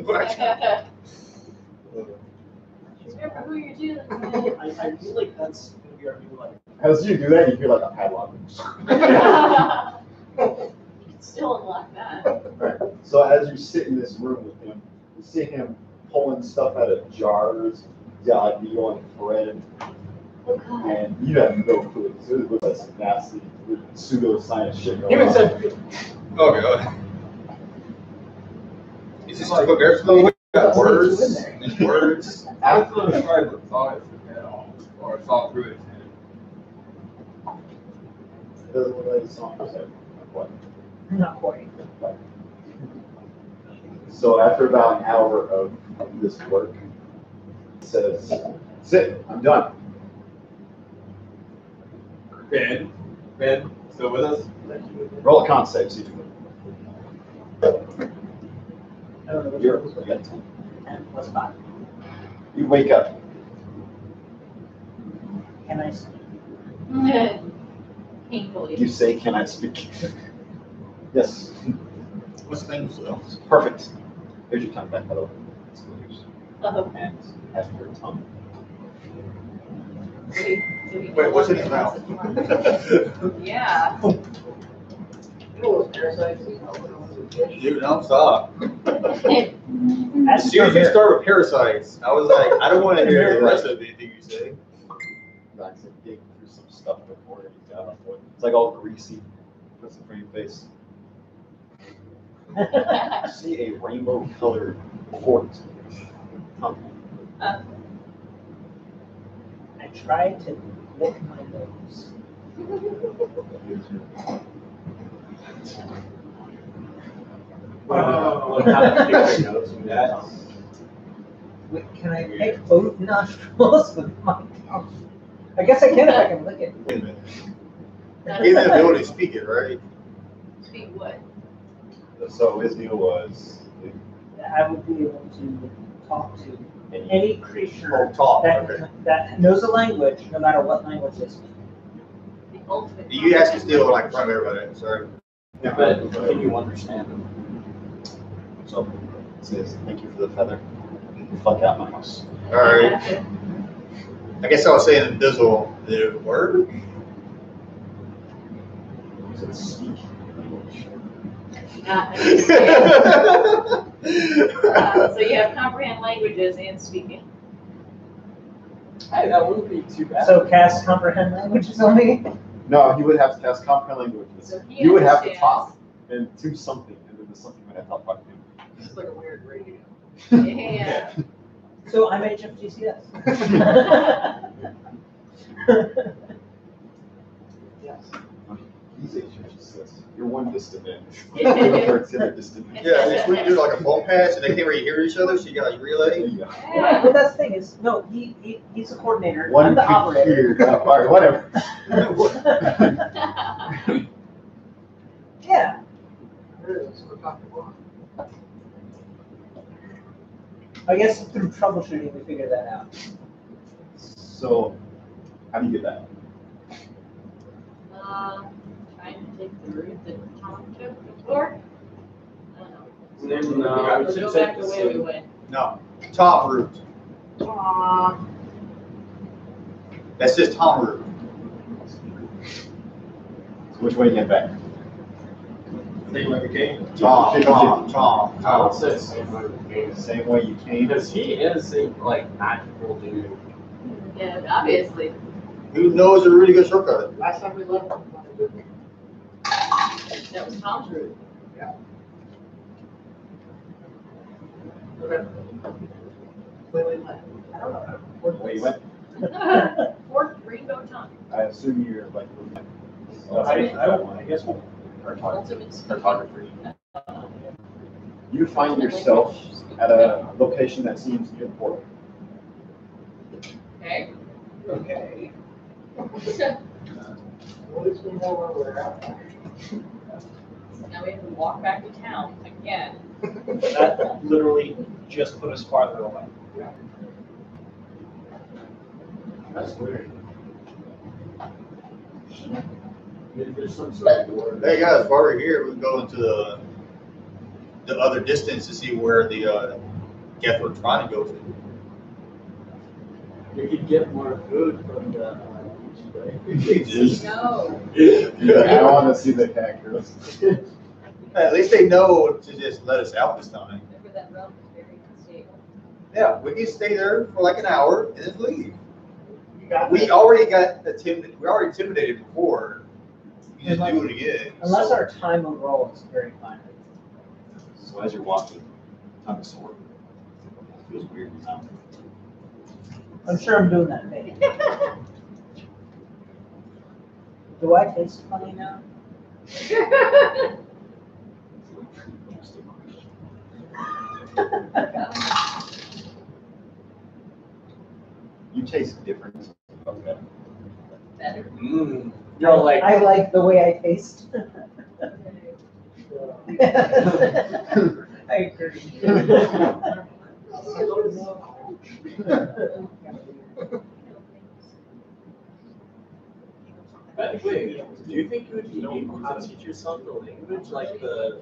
remember who you're dealing with. I feel like that's gonna be our new life. As you do that, you feel like a padlock. Still unlock that. Right. So as you sit in this room with him, you see him pulling stuff out of jars. He's got like needle and thread, Oh, God. and you have no clue. So it looks like some nasty pseudoscience shit going Even on. said, Oh, God. Is this like everything? We got words and words. I was going to try to thaw his head off, or thaw through his head. It doesn't look like it's on his head. Not quite. Not quite. So after about an hour of this work, it says, "Sit, I'm done." Ben, still with us? Roll a con save, see if you I don't know can. which You're, one was you got 10. 10 plus 5. You wake up. Can I speak? Painfully. You say, "Can I speak?" Yes. What's the name, Slim? Perfect. Here's your tongue back, by the way. It's good news. Oh. And after your tongue. Wait, what's in his mouth? Yeah. Dude, don't stop. That's As soon as you start with parasites, I was like, I don't want to hear the rest of anything you say. Like, so dig through some stuff before it gets out. It's like all greasy. Puts it in your face. You see a rainbow-colored Fort. I tried to lick my nose. What happened to your nose from that? Wait, can I pick both nostrils with my tongue? I guess I can if I can lick it. Wait a minute. He has the ability to speak it, right? Speak what? So his deal was I would be able to talk to any creature Talk, that, okay. that knows a language, no matter what language they speak. The ultimate. You actually still like in front of everybody, sorry. Yeah, but can you understand them? so it says, thank you for the feather. Fuck out my house. All right. I guess I was saying in Dizzle, did it work? Is it speak? Not understand. So you have comprehend languages and speaking. Hey, that wouldn't be too bad. So cast comprehend languages on me? No, he would have to cast comprehend languages. So he You would have to understands. talk and do something, and then the something would have to talk back to him. It's like a weird radio. Yeah. So I'm HFGCS. Yes. He's HHS. You're one distant man. Yeah. You're the other distant man. Yeah, it's when you do like a phone pass and they can't really hear each other, so you guys There relay. you go. Yeah, but that's the thing is, no, he's a coordinator. One I'm the could operator. hear, all right, whatever. Yeah. I guess through troubleshooting we figured that out. So, how do you get that? Trying to take the route that Tom took before. I don't know. No, Let's go back the way we went. No, top route. Aww. That's just Tom route. So which way you get back? Same like a game. Tom. I would say the same way with games. Same way you came? Because he is a like magical dude. Yeah, obviously. Who knows a really good shortcut? Last time we left. That was Tom's route. Okay. Wait, what? I don't know. Where you went? Fourth Rainbow Tom. I assume you're like looking at. I guess we'll Ultimate Cartography. You find yourself at a location that seems important. Okay. Okay. At least we know where we're at. Now we have to walk back to town again. That literally just put us farther away. That's weird. Maybe there's some sort of door. Hey guys, while we're here, we can go into the other distance to see where the guests we're trying to go to. You could get more food from the Just- No. I want to see the characters. At least they know to just let us out this time. Remember that realm is very unstable. Yeah, we can stay there for like an hour and then leave. You got We this. already got intimidated. We already intimidated before. You just do it again. Unless our time overall is very finite. So as you're walking, time is sword. Feels weird now. I'm sure I'm doing that thing. Do I taste funny now? Interesting question. You taste different. Okay. Better. You're like, I like the way I taste. I agree. wait, do you think you would be able to teach yourself the language, like the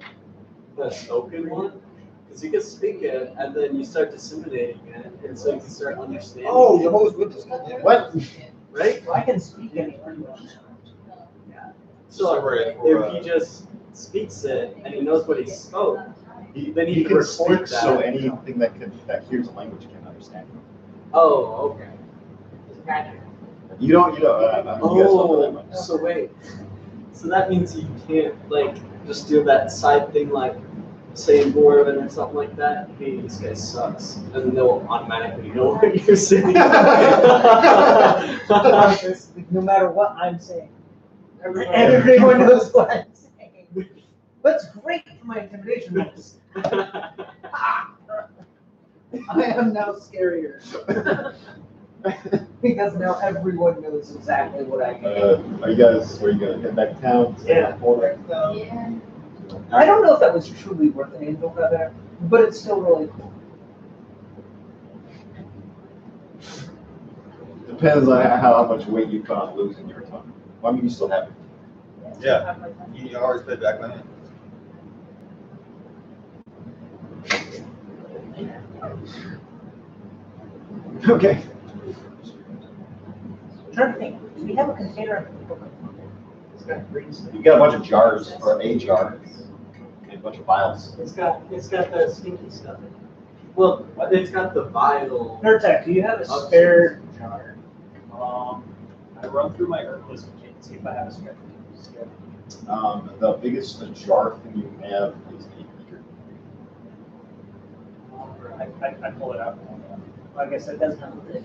spoken one? Because you can speak it, and then you start disseminating it, and so you can start understanding. Oh, it, Jehovah's Witness. What? right? I can speak any language. So Sorry, if he just speaks it and he knows what he spoke, then he can can record speak so that. anything that hears a language can understand. Oh, okay. You don't, you know that much. Oh, so wait. So that means you can't like just do that side thing like say Bourbon or something like that, hey, this guy sucks. And then they'll automatically know what you're saying. No matter what I'm saying. Everyone knows what I'm saying. That's great for my intimidation bonus. I am now scarier. Because now everyone knows exactly what I mean. Are you guys, where you gonna head back to town? Yeah. Yeah. I don't know if that was truly worth an angel feather, but it's still really cool. Depends on how much weight you put on losing your tongue. Well, I mean, you still have it. Yeah, you always put back money. Okay. I'm trying to think, do we have a container? You got a bunch of jars, or a jar, and a bunch of vials. It's got that stinky stuff in it. Well, it's got the vial. Nurtec, do you have a spare jar? I run through my herbalism kit and see if I have a spare. The biggest jar thing you have is a beaker. I pull it out. I guess that doesn't have a lid.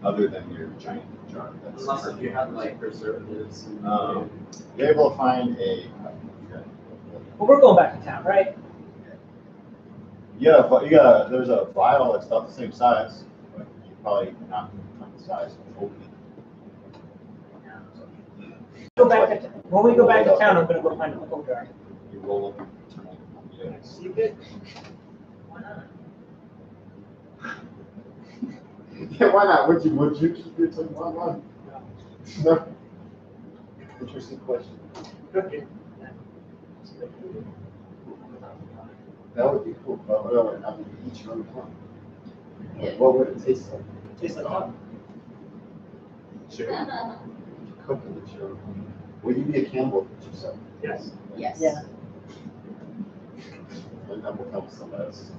Other than your giant jar. That's Unless if you have like preservatives. And, you're able to find a. Well, we're going back to town, right? There's a vial that's about the same size, but you probably not the size. Go back to when we go back to town, I'm gonna go find a pickle jar. You roll up and turn it. See it? Why not? Yeah, why not? Would you keep your tongue on? No. Interesting question. Okay. That would be cool. But I mean, each your own tongue. What would it taste like? Tastes like hot. Sure. Cook it with your own tongue. Would you be a cannibal for yourself? Yes. Yes. Yeah. And that will help somebody else.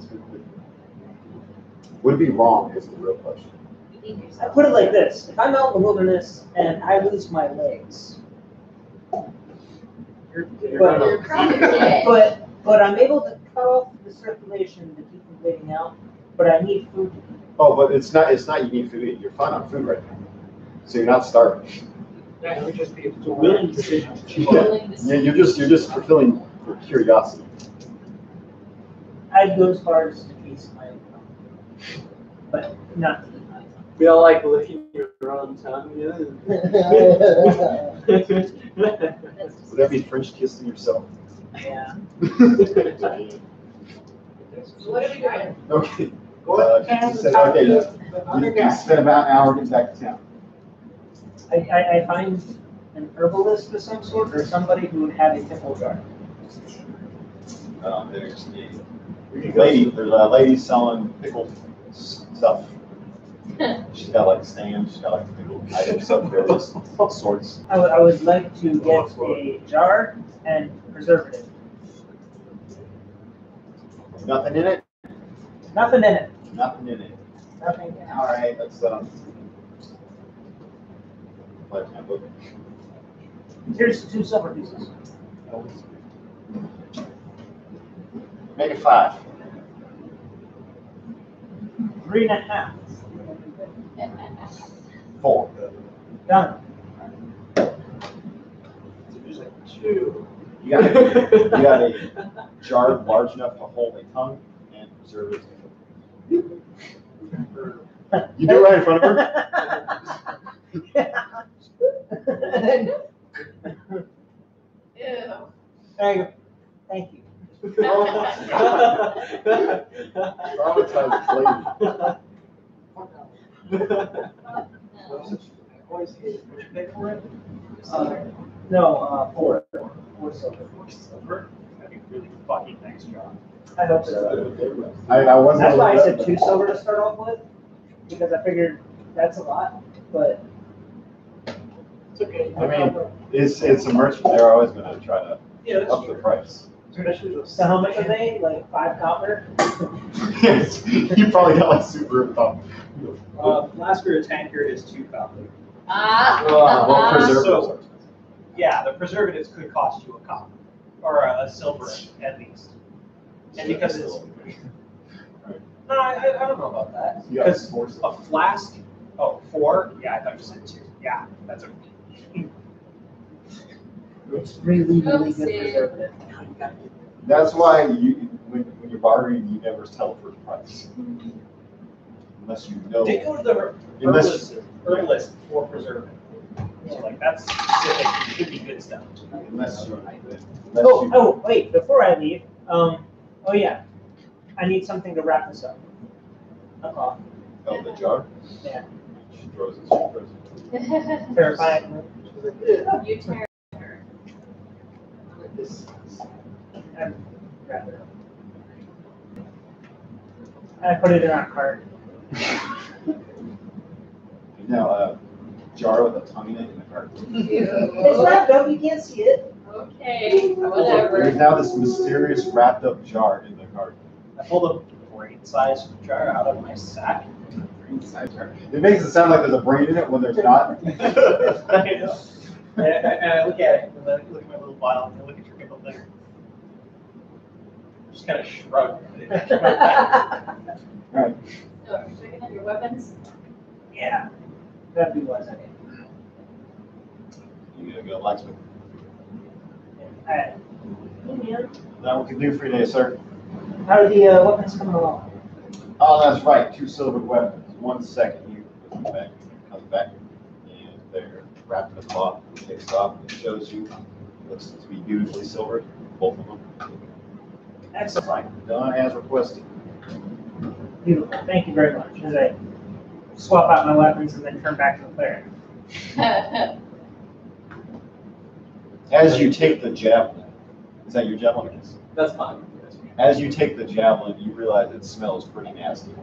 Would it be wrong is the real question. I put it like this: if I'm out in the wilderness and I lose my legs, you're You're probably dead. but I'm able to cut off the circulation to keep from bleeding out. But I need food to eat. Oh, but it's not you need food. You're fine on food right now. So you're not starving. That would just be a willing decision to chew on. Yeah, you're just fulfilling your curiosity. I'd go as far as to taste my own tongue, but not to eat my We all like licking your own tongue, yeah. Would that be French kissing yourself? Yeah. So what are we doing? Okay. You said, okay, you spent about an hour getting back to town. I find an herbalist of some sort or somebody who would have a pickle jar. There's there's a lady selling pickled stuff. She's got like stands, she's got like pickled items of various sorts. I would like to get a jar and preservative. Nothing in it? Nothing in it. Nothing in it. Nothing in it. All right, that's like my book. Here's 2 silver pieces. Make it 5. 3.5. 4. Done. There's like 2. You got a jar large enough to hold a tongue and preservatives. You do it right in front of her? Ew. There you go. Thank you. Traumatized lady. Always hated it. Would you pay for it? No, 4. 4 silver. That'd be really fucking nice job. I hope so. I wasn't. That's why I said 2 silver to start off with, because I figured that's a lot, but. It's okay. I mean, it's a merchant. They're always going to try to Yeah, that's up the true. price. Especially those. So how much are they? Like 5 copper? Yes, you probably got like super top. Flask or a tankard is 2 copper. Well, preservatives are expensive. Yeah, the preservatives could cost you a copper or a silver at least. And because it's, no, I don't know about that. You got Because four. a flask, 4? Yeah, I thought you said 2. Yeah, that's okay. It's really, really good preservative. That's why when you're bartering, you never tell the first price. Unless you know. They go to the herbalist for preservative. So like that's specific, it should be good stuff. Unless you. Wait, before I leave, oh yeah, I need something to wrap this up. Oh, the jar? Yeah. She throws it, she throws it. Terrifying. You tear her. Wrap it up. I put it in our cart. Now, a jar with a tongue in it in the cart. It's wrapped up, you can't see it. Okay, whatever. There's now this mysterious wrapped up jar in the cart. I pulled a brain-sized jar out of my sack. It makes it sound like there's a brain in it when there's not. I know. And I look at it, and then I look at my little vial, and I look at your nickel thing. Just kind of shrug. Right. So, checking out your weapons. Yeah, that'd be wise. You gotta go blacksmith. Alright. That what we can do for you today, sir. How are the weapons coming along? Oh, that's right. 2 silvered weapons. 1 second. You put them back. Comes back. And they're wrapped in a cloth. It takes it off. It shows you. Looks to be beautifully silvered. Both of them. Excellent. Done as requested. Beautiful. Thank you very much. As I swap out my weapons and then turn back to the cleric. As you take the javelin. Is that your javelin? That's fine. As you take the javelin, you realize it smells pretty nasty.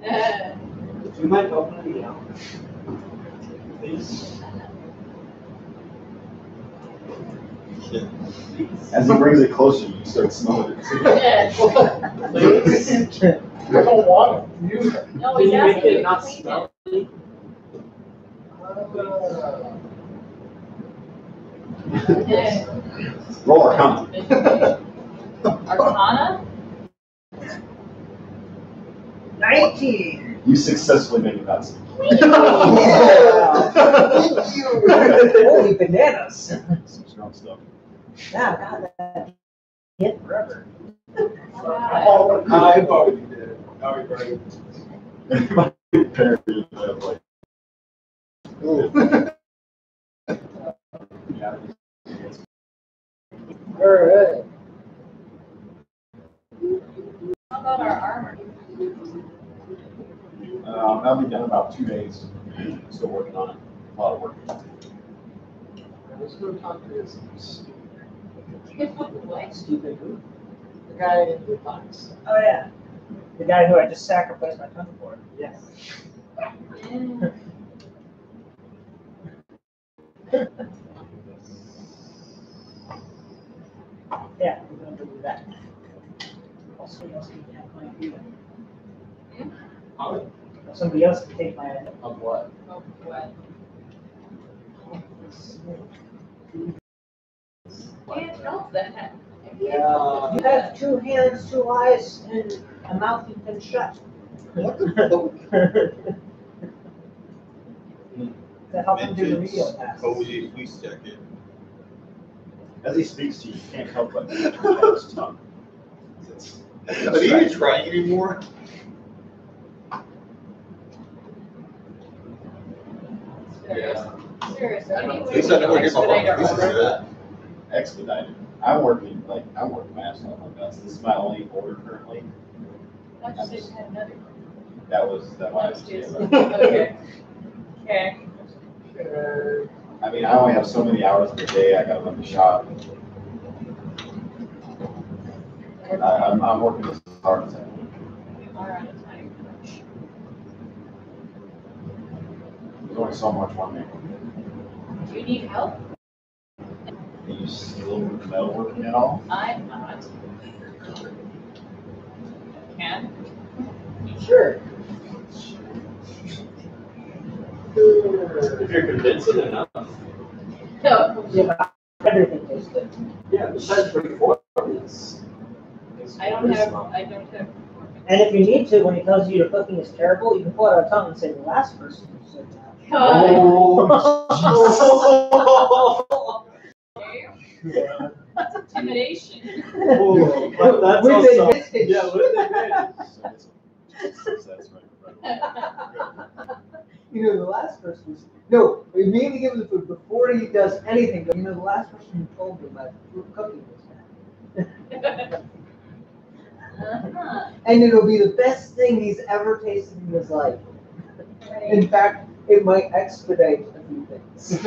Do you mind opening it out? Please. As he brings it closer, you start smelling it. I don't want it. Use it. No, Can he's you make asking you it to not clean smell? it. Roll Arcana. Arcana? 19! You successfully make it not smell. Holy bananas! Some strong stuff. Now, God, that hit forever. Wow. I thought you did. Now we bring. My parents have like. Yeah. Alright. How about our armor? That'll be done in about 2 days. Still working on it. A lot of work. I was going to talk to this stupid, What? Stupid who? the guy in the box. Oh, yeah. The guy who I just sacrificed my tongue for. Yes. Yeah, we're going to do that. Also, else can have my idea. Somebody else can take my idea. Of what? Oh, what? Can't help that. You have 2 hands, 2 eyes, and a mouth you can shut. To help him do the radio pass. Cozy fleece jacket. As he speaks to you, you can't help but look at his tongue. Are you even trying anymore? Seriously, I need At least I know we're getting expedite my our pieces order. for that. Expedited. I'm working my ass off on that. This is my only order currently. I thought you said you had another one. That was Okay. Okay. I mean, I only have so many hours in the day. I gotta run the shop. I'm working as hard as I can. All right, time. There's only so much one day. Do you need help? Are you still metalworking at all? I'm not. Can? Sure. If you're convincing enough. No. Yeah, but everything tastes good. Yeah, besides performance. I I don't have. And if you need to, when he tells you your cooking is terrible, you can pull out a tongue and say, the last person who said that. God. Yeah. That's intimidation. But that's We've also, admitted. yeah, with advantage. That's right. You know, the last person who's, no, we immediately give him the food before he does anything, but you know, the last person who told him that food cooking was bad. And it'll be the best thing he's ever tasted in his life. In fact, it might expedite a few things.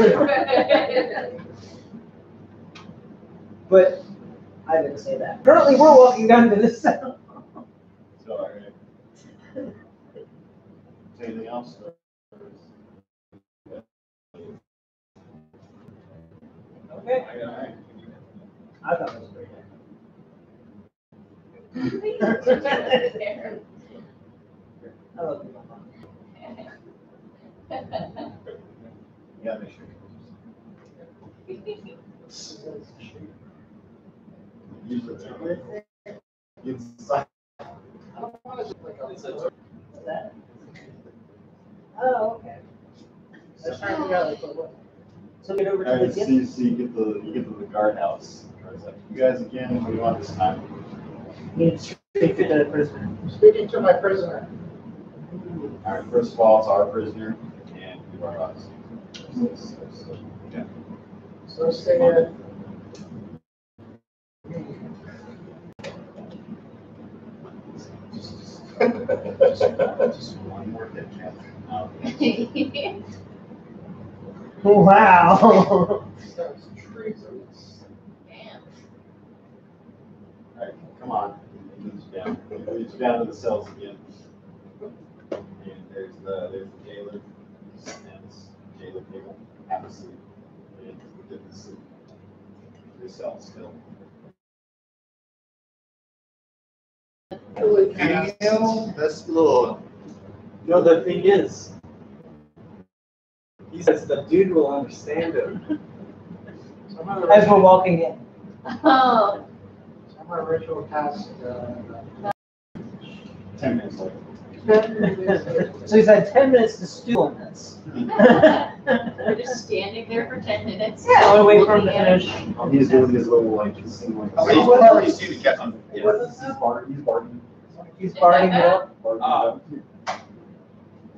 But I didn't say that. Currently, we're walking down to this cell. So, anything else? Okay. All right. I thought it was pretty good. I love you, Mama. You gotta make sure. Use the template. Inside. What's that? Oh, okay. I was trying to figure out like what. So get over to All the right, gift. so you get to the guardhouse. Guard's like, you guys again, what do you want this time? You speak to the prisoner. Speaking to my prisoner. All right, first of all, it's our prisoner, and you are us. Yeah. So say it. Just one more hit, Captain. Wow. Sounds treasonous. Damn. All right, come on. Reach down to the cells again. And there's the jailer. And it's jailer table, half asleep. And look at this. This cell still. That's a little. No, the thing is, he says the dude will understand him. As we're walking in. Oh. So my ritual task. 10 minutes later. So he's had 10 minutes to stew on this. We're just standing there for 10 minutes. Yeah, I want to wait for him to looking at finish. He's doing his little like singing. Oh, he's already seen the cat. He's barking. He's farting it up.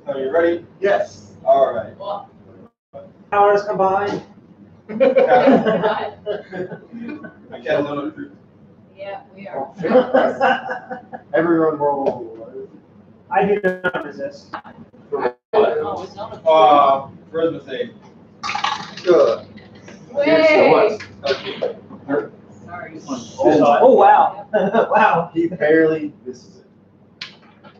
So you ready? Yes. All right. Well, Hours combined. I can't know the truth. yeah, we are. Everyone roll. I do not resist. Oh, it's not First mistake. Good. Wait. Okay. Sorry. Oh, wow. Wow. He barely misses it.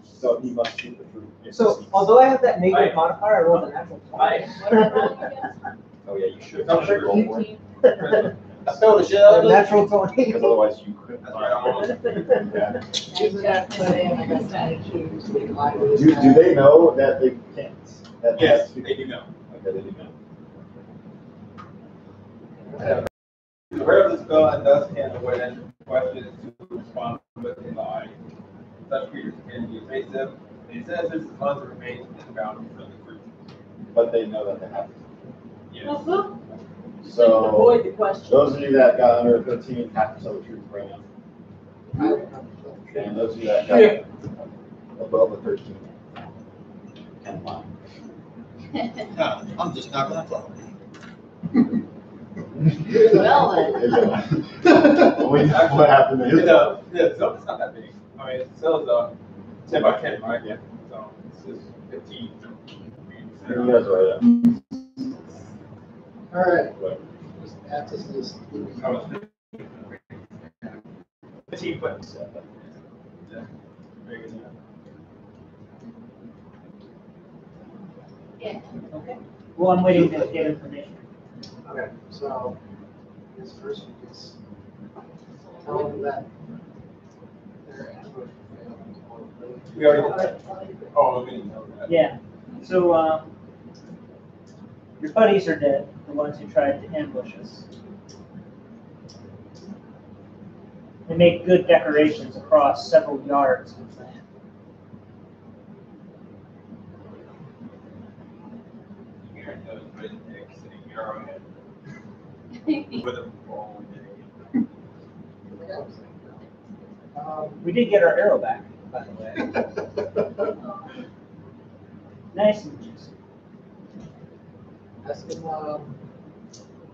So he must shoot the fruit. So, although I have that negative modifier, I rolled a natural 20. What are you rolling against? Oh yeah, you should. I'm You should roll more. 13. Let's go to shell. Natural 20. Because otherwise you couldn't. That's right, I'm almost. Yeah. Using that today, and I got that choose. Do they know that they can't? That Yes, they do know. Okay, they do know. Aware of the spell and does handle when any question is to respond with a lie. Such creatures can be evasive. It says this as long as it remains within the boundaries of the group. But they know that they have to. Yes. So Avoid the question. those of you that got under 13 have to tell the truth right now. And those of you that got above the 13 can lie. I'm just not gonna follow. Well then. What happened is. The zone is not that big. I mean, the cell is 10 by 10, right? Yeah. So it's just 15. You guys are right. All right. What? Just add this list. I was 15 foot. Yeah. Very good. Yeah. Okay. Well, I'm waiting to get information. Okay, so this first we just tell them that they're ambush failed. We already. Oh, we didn't know that. Yeah. So, your buddies are dead, the ones who tried to ambush us. They make good decorations across several yards of land. Hearing those rednecks sitting Arrowhead with a ball. We did get our arrow back, by the way. Nice and juicy. Ask him,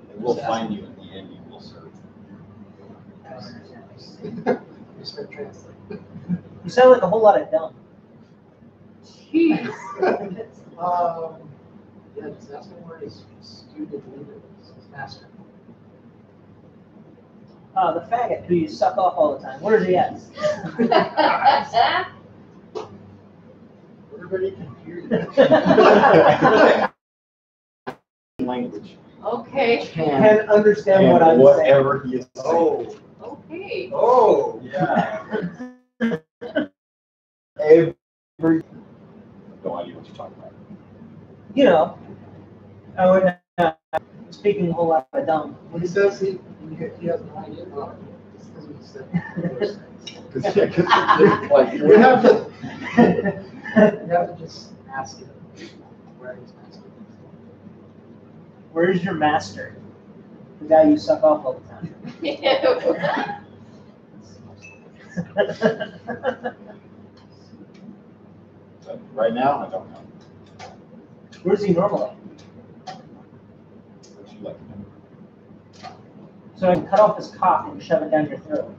They will find you at the end, you will serve. I don't understand. Mr. Translate. You sound like a whole lot of dumb. Jeez. Yeah, just ask him where his student leader is, his master. The faggot who you suck off all the time. Where is he at? Everybody confused. Language. Okay. Can't understand And what I'm saying. whatever he is saying. Oh, Okay. oh, yeah. Every. No idea what you're talking about. You know, I would speaking a whole lot of dumb. When he says he has no idea, well, it's because he said those things. Like, You have to just ask him where his master is. Where's your master? The guy you suck off all the time. But right now, I don't know. Where's he normally? What you like to know? So I can cut off his cock and shove it down your throat.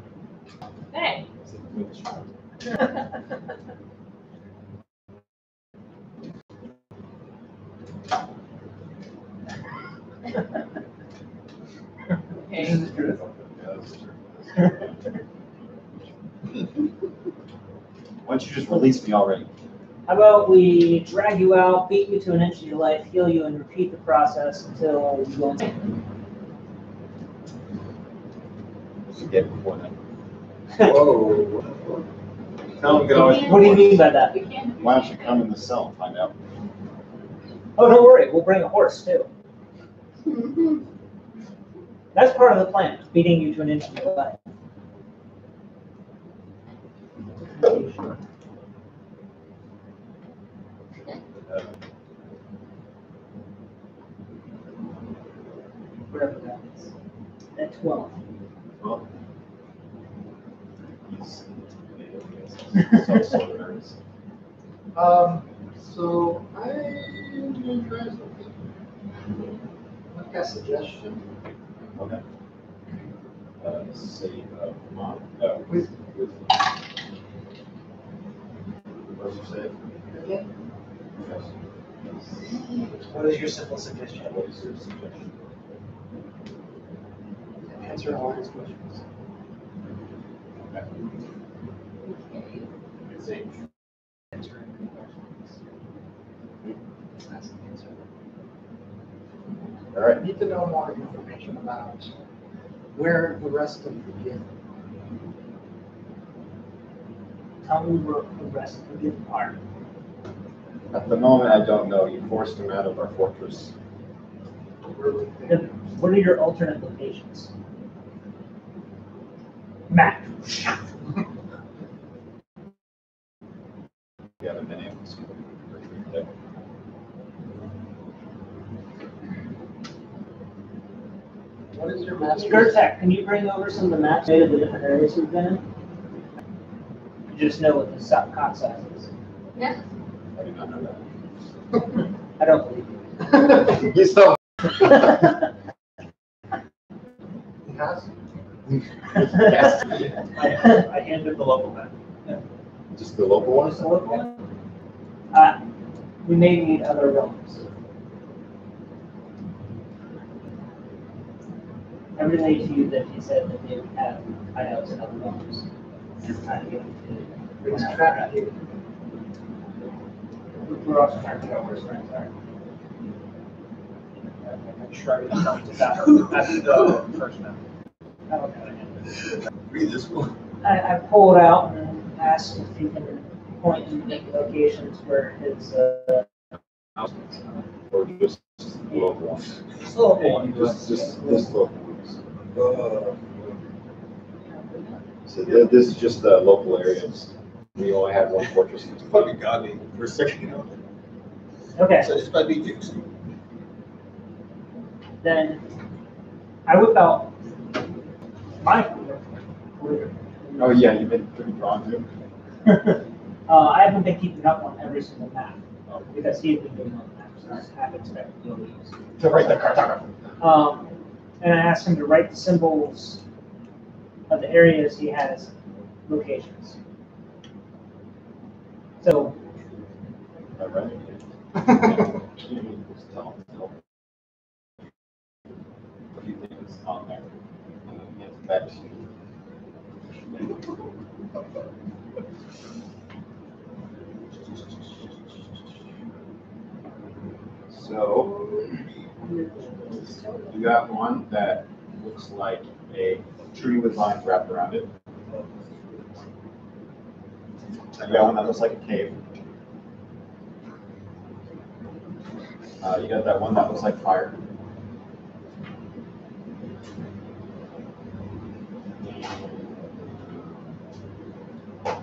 Hey. Is it with the shot? Okay. Yeah, that's true. Why don't you just release me already? How about we drag you out, beat you to an inch of your life, heal you, and repeat the process until you go insane? What's the get before that? Whoa. Tell him go. What do you mean by that? We can't. Why don't you come in the cell and find out? Oh, don't worry, we'll bring a horse too. That's part of the plan, beating you to an inch of your life. Whatever that is. At 12. Well, he's so nervous. So I'm gonna try something. I've got a suggestion. Okay. Say, mom, With with. What did you say? again, Yes. what is your simple suggestion? What is your suggestion? Answer all his questions. Okay. Okay. Answering the questions. That's the answer. All right. I need to know more information about where the rest of the gift. Tell me where the rest of the gift are. At the moment, I don't know. You forced him out of our fortress. What are your alternate locations? Map. We haven't been able to retrieve that. What is your master? Gertek, can you bring over some of the maps made of the different areas we've been in? You just know what the cock size is. Yeah. I do not know that. I don't believe you. You still. He has. Yes. I handed the local map. Just the local ones? Just the local one? We may need other realms. I relayed to you that he said that they would have hideouts in other realms. Just trying to get them to. He's trapped here. We're also trying to figure out where his friends are. I'm sure that's the first map. Read this one. I pulled out and asked if he can point to the locations where his Or just the local ones. just local one. Just this local ones. So this is just the local areas. We only had one fortress. Fucking got me for a second, you know. Okay, So this might be juicy. then I whip out my Oh yeah, you've been pretty drawn to. I haven't been keeping up on every single map because he had been doing all the maps, and I half expected to use. To write the cartography. And I asked him to write the symbols of the areas he has locations. So, All right. Just tell a few things on there. And then get back to you. So you got one that looks like a tree with lines wrapped around it. You got one that looks like a cave. You got that one that looks like fire.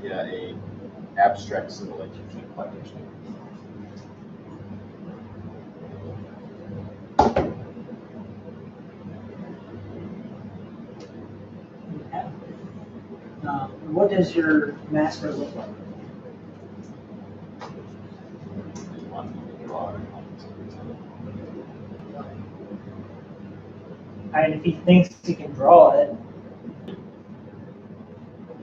Yeah, a abstract symbol that you can't quite understand. what does your master look like? And if he thinks he can draw it,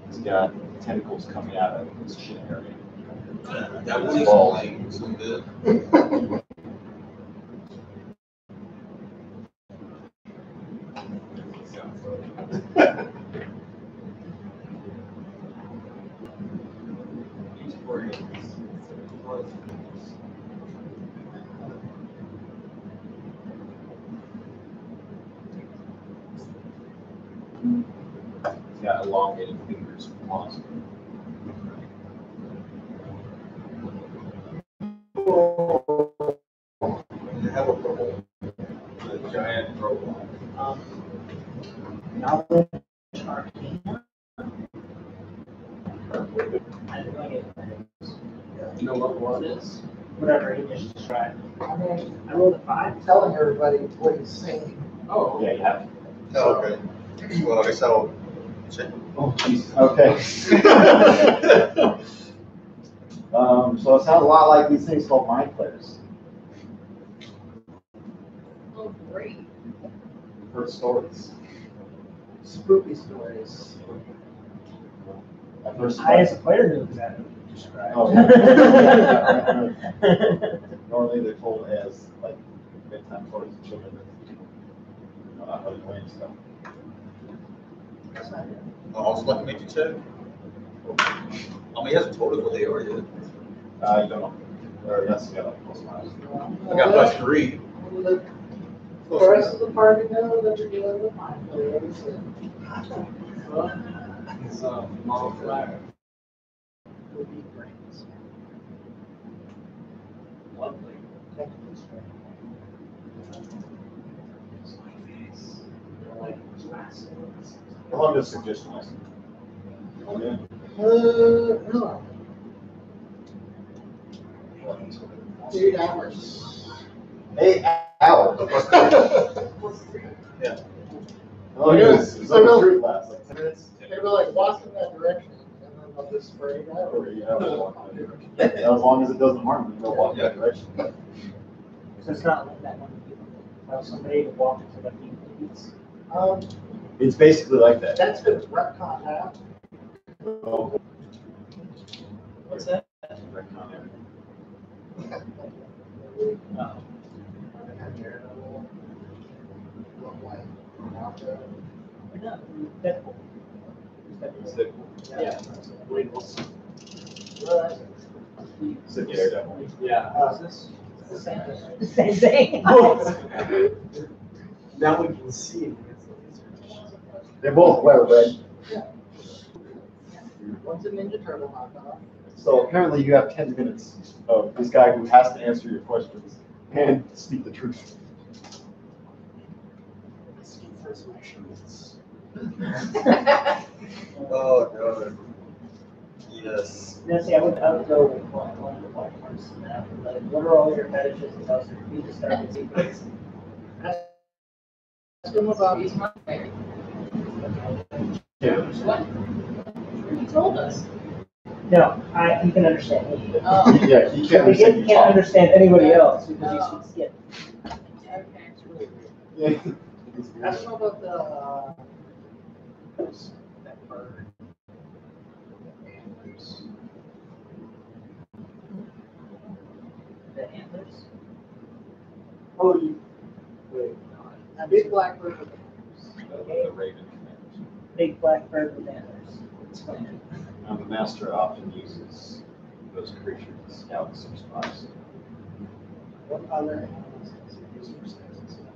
He's got tentacles coming out of his chin area. That would explain some bit. He's got elongated fingers and claws. They have a purple, a giant purple. knowledge, arcana. I have no idea what that is. You know what one is? Whatever he just described. I rolled a 5. Telling everybody what he's saying. Oh, Yeah, you have. Oh, okay. Well, I guess I'll check. Oh, jeez. Okay. So it sounds a lot like these things called mind flayers. Oh, great. You've heard stories. Spooky stories. I've heard I, as a player, knew exactly what you described. Oh. Normally they're told as like bedtime stories to children. How to play and stuff. I'll also like to make you check. I mean, he hasn't told us what they are yet. You don't know. Or that's got like plus minus. I got plus 3. The rest of the party know that you're dealing with mind players. it's model flag. Would be brains. Lovely. Technically straight. They're like glasses. How long does suggestion last? Oh, yeah. No. 8 hours. 8 hours. Yeah. Oh, yes. It's like a fruit last like 10 minutes. They were like walking that direction, and then I'll just spray it out. Or, yeah, we'll walk in that direction. As long as it doesn't harm you, we'll walk that direction. So it's not like that when you tell somebody to walk into the beats. It's basically like that. That's been retcon out. Oh. What's that? Retcon there. Oh. No, Deadpool. It's the, Yeah. Wrinkles. it's the Daredevil. Yeah. Is this the same thing? Now we can see. They're both wear red. One's a Ninja Turtle knockoff. So apparently you have 10 minutes of this guy who has to answer your questions and speak the truth. Oh, God. Yes. No, see, I would go with one of the black ones. Like, what are all your fetishes and stuff? You just start with secrets. Ask him about He's my favorite. Yeah. What? He told us. No, he can understand me. Oh, Yeah, he can't But he understand you can't talk. understand anybody else because he Oh. speaks skin. okay. Yeah. ask him about that bird. Antlers. The antlers. Oh, you, wait, A big black bird with antlers. The raven. Big black bird with antlers. Explain it. The master often uses those creatures to scout some spots. What other animals does he use for sex and stuff?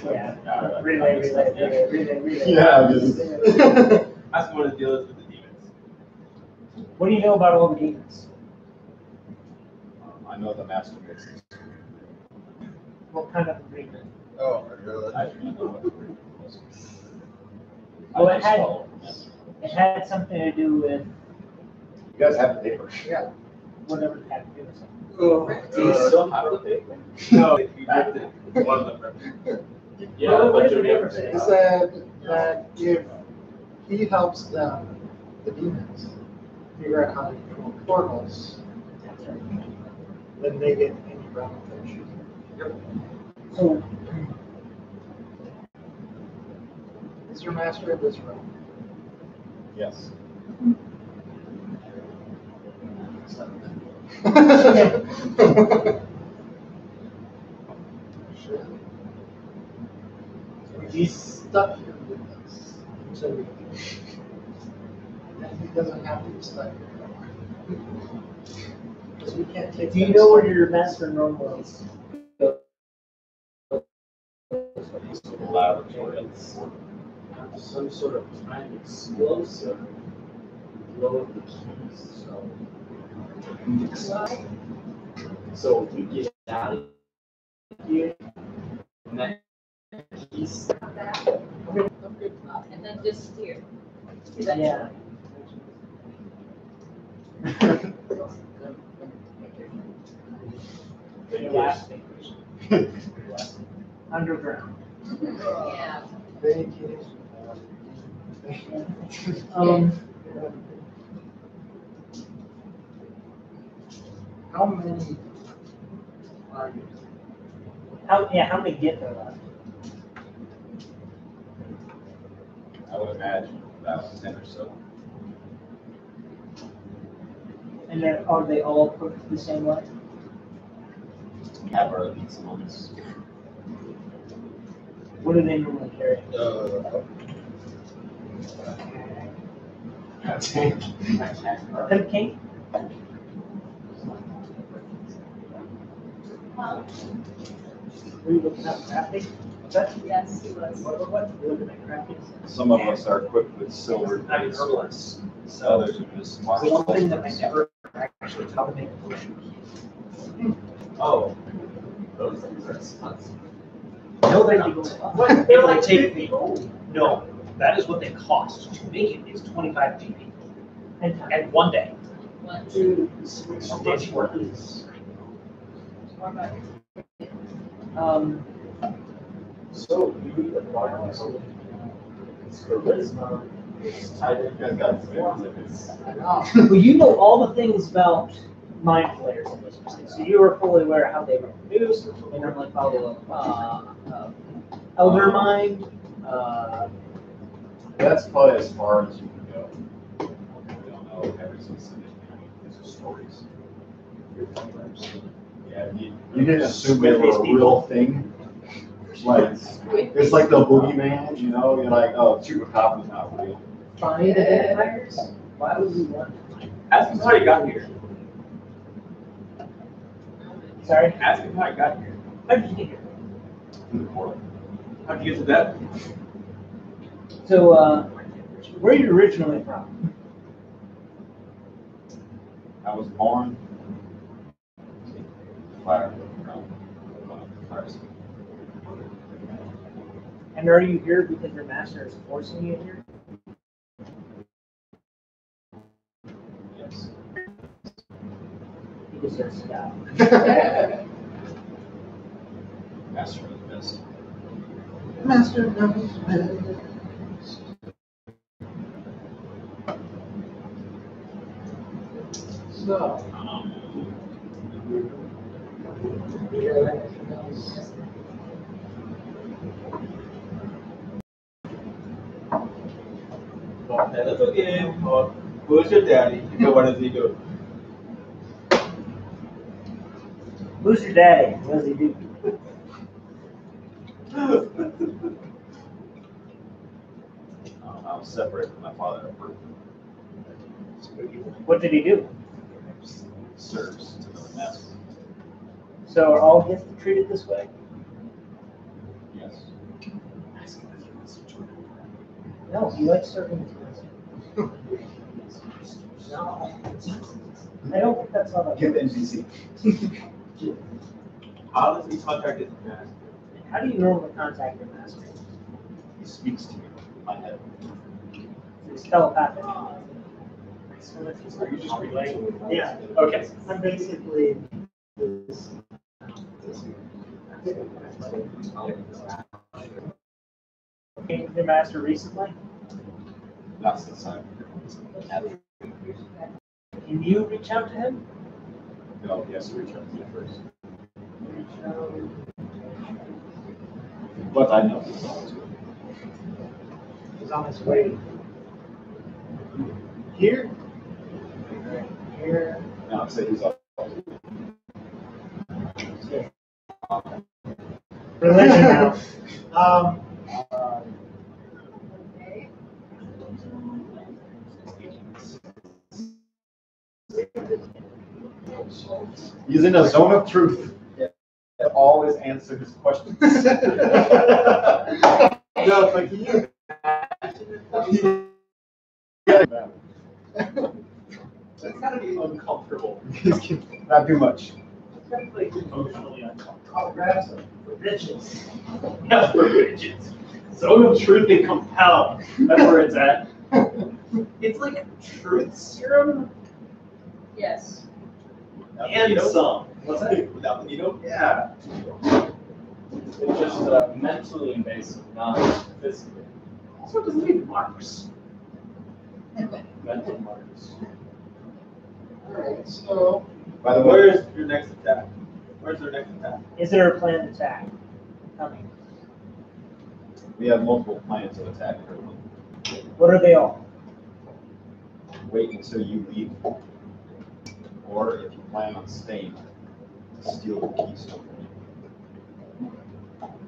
Yeah. Relay. Yeah, it is. Ask him what his deal is with the demons. What do you know about all the demons? I know the master makes it. What kind of agreement? Oh, my God. I do not know what the agreement was. Well, I it just had- follow the master. It had something to do with You guys have the paper. Yeah. whatever it had to do with something. do you still have the paper? No, he ripped it. One of them. Yeah, Well, what but did your the paper neighbor say? He said that if he helps them, the demons, figure out how to control portals, then they get any realm of their choosing. So, Is your master of this realm? Yes. Shit. He's stuck here with us. So and he doesn't have to be stuck here. Because we can't take. do you know where your master normally is? The laboratory. Some sort of time explosive. Blow the keys, so if we get out of here, and that keys. And then just steer. Yeah. Underground. Yeah. Vacation. How many are you? How many get there left? I would imagine about 10 or so. And then are they all approached the same way? We have our these moments. What do they normally carry? I think. Pimp Were you looking at crafting? Yes, he was. What? You're looking at crafting? Some of us are equipped with silver plates, herbalists. others are just smart. The one thing that I never actually taught to make a potion. Oh, those things are expensive. No, they're not. They're like take me. No, that is what they cost. To make it is 25 GP. And one day. One, To One day's work. So you read the Bible, so it's charisma. It's tied in. You guys got it. I know. Well, you know all the things about mind flayers in this place, so you were fully aware of how they were produced, and I'm like follow Elder Mind. That's probably as far as you can go. We don't know every specific thing. These are stories. Yeah, you didn't assume they were a real thing. Like, it's like the boogeyman, you know? You're like, oh, Chupacabra is not real. Find identifiers? Why would we want? Ask him how he got here. Sorry? Ask him how he got here. How did you get here? Through the portal. How'd you get to that? So, where are you originally from? I was born. Fire. Fire. And are you here because your master is forcing you here? Yes. He deserves to die. Master of the best. Master knows best. So, do you have anything else? That's okay. Who's your daddy? What does he do? Who's your daddy? What does he do? I was separated from my father at birth. What did he do? Serves to the master. So are all gifts treated this way? Yes. No, he likes serving his master. No. I don't think that's how that Give works. NPC. How does he contact his master? How do you normally contact your master? He speaks to me in my head. It's telepathic. Are you just relaying? Yeah. Okay. I'm basically this. Came with your master recently? Not since I'm Can you reach out to him? No, he has to reach out to you first. But I know he's on to it. He's on his way. Here? Here. No, I'd say he's on. Religion now. He's in a zone of truth. That always answer his questions. No, but can you It's gotta be uncomfortable. Not too much. It's kind of like emotionally uncomfortable. I'll grab some. For bitches. That's for bitches. Zone of truth and compel. That's where it's at. It's like truth serum Yes. and some. What's that? Without the needle? Yeah. It's just mentally invasive, not physically. So it doesn't need marks. Mental marks. Alright, so By the way, Where's your next attack? Where's their next attack? Is there a planned attack coming? we have multiple plans of attack. What are they all? Wait until you leave. Or if you plan on staying, steal the keystone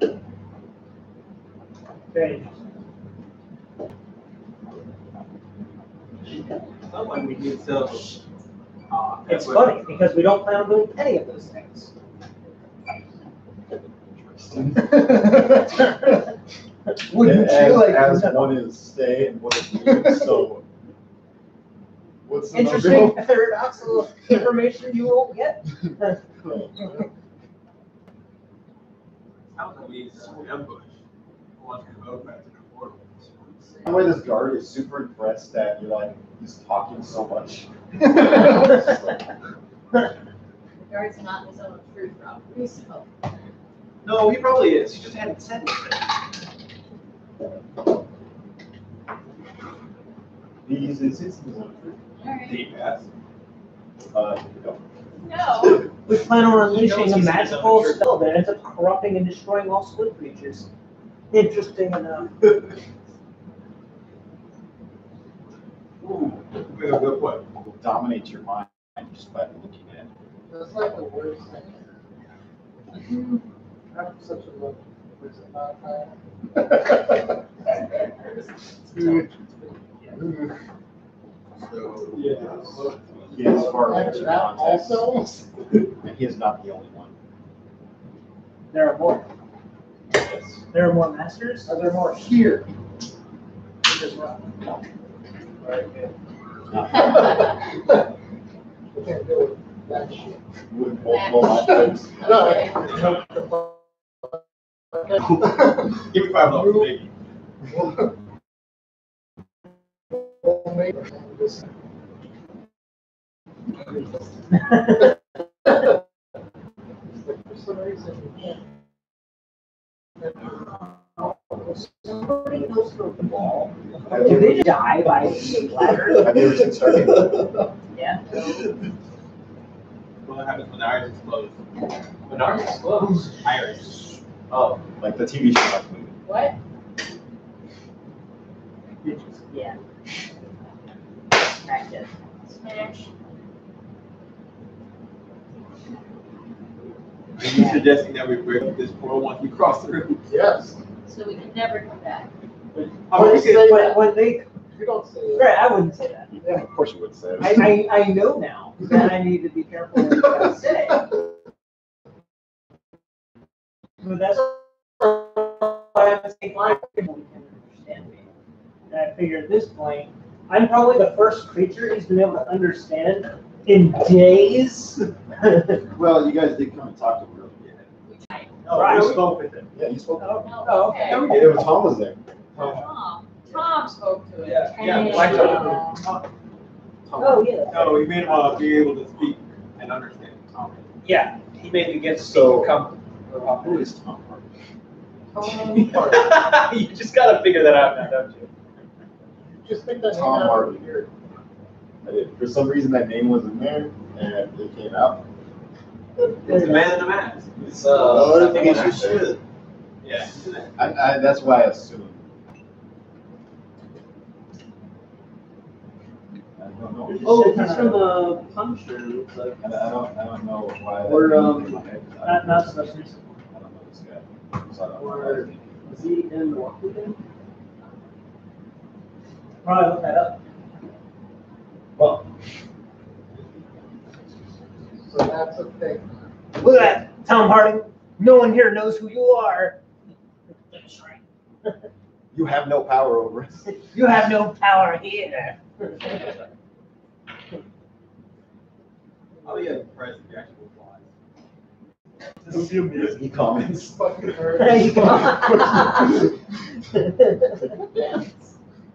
from you. Very interesting. Sounds like we need some. It's funny because we don't plan on doing any of those things. wouldn't as, you like as to know? one is stay and one is leave, so what's the Interesting number? paradoxical information you won't get. Sounds like we need some ambush. Watch him go back to the portal. The way this guard is super impressed that you're like, he's talking so much. The guard's not in his own truth, probably, so. No, he probably is. He just hadn't said anything. He's Alright. Deep ass. no. No. We plan on unleashing knows a he's magical in spell that ends up corrupting and destroying all squid creatures. Interesting enough. Ooh, good point. Will dominate your mind just by looking at it. That's like the worst thing. I'm such a low. Was it not So, He has far Like better that contacts, also? and he is not the only one. There are more. Yes. There are more masters. Are there more here? I can't deal with that shit. With multiple lifetimes. No, Give me $5, baby. For some reason, you can't. Somebody goes to a ball. Do they die by splatter? Have you ever seen Star Trek? Yeah. What happens when the iris explodes? When ours explodes. Iris. Oh, Like the TV show, not the movie. What? Yeah. Smack it. Smash. Are you suggesting that we break up this portal once we cross through? Yes. So we can never come back. Oh, we could- When they, You don't say that. right, I wouldn't say that. Yeah, of course you would say it. I know now that I need to be careful with what I say. But that's why I'm saying blind people can understand me. And I figure at this point, I'm probably the first creature he's been able to understand in days. Well, you guys did come and talk to him earlier. oh, Right. we spoke with him. Yeah, you spoke. Oh, No, oh, okay. No, we Yeah, but Tom was there. Tom spoke to it. Yeah, Black Dog. Oh, yeah. No, we made him be able to speak and understand. Yeah, he made me get So- so come. Who is Tom Hardy? You just gotta figure that out now, don't you? Just think that name Tom out Hardy. of here. I did. For some reason, that name wasn't there, and it came out. It's a man in a mask. It's, Oh, I think it's your shit. Yeah. That's why I assumed. I don't know. Oh, he's from the Punisher, looks like. I don't know why. that Or, came to my head, 'cause I Not, don't not know so this- much. I don't know this guy. So I don't know Or- why I was thinking. Is he in Walking Dead? Probably look that up. Well, So that's a thing. Look at that, Tom Harding. No one here knows who you are. That's right. You have no power over us. You have no power here. I'll be impressed if you actually flies. He comments. Fucking hurt. There you go.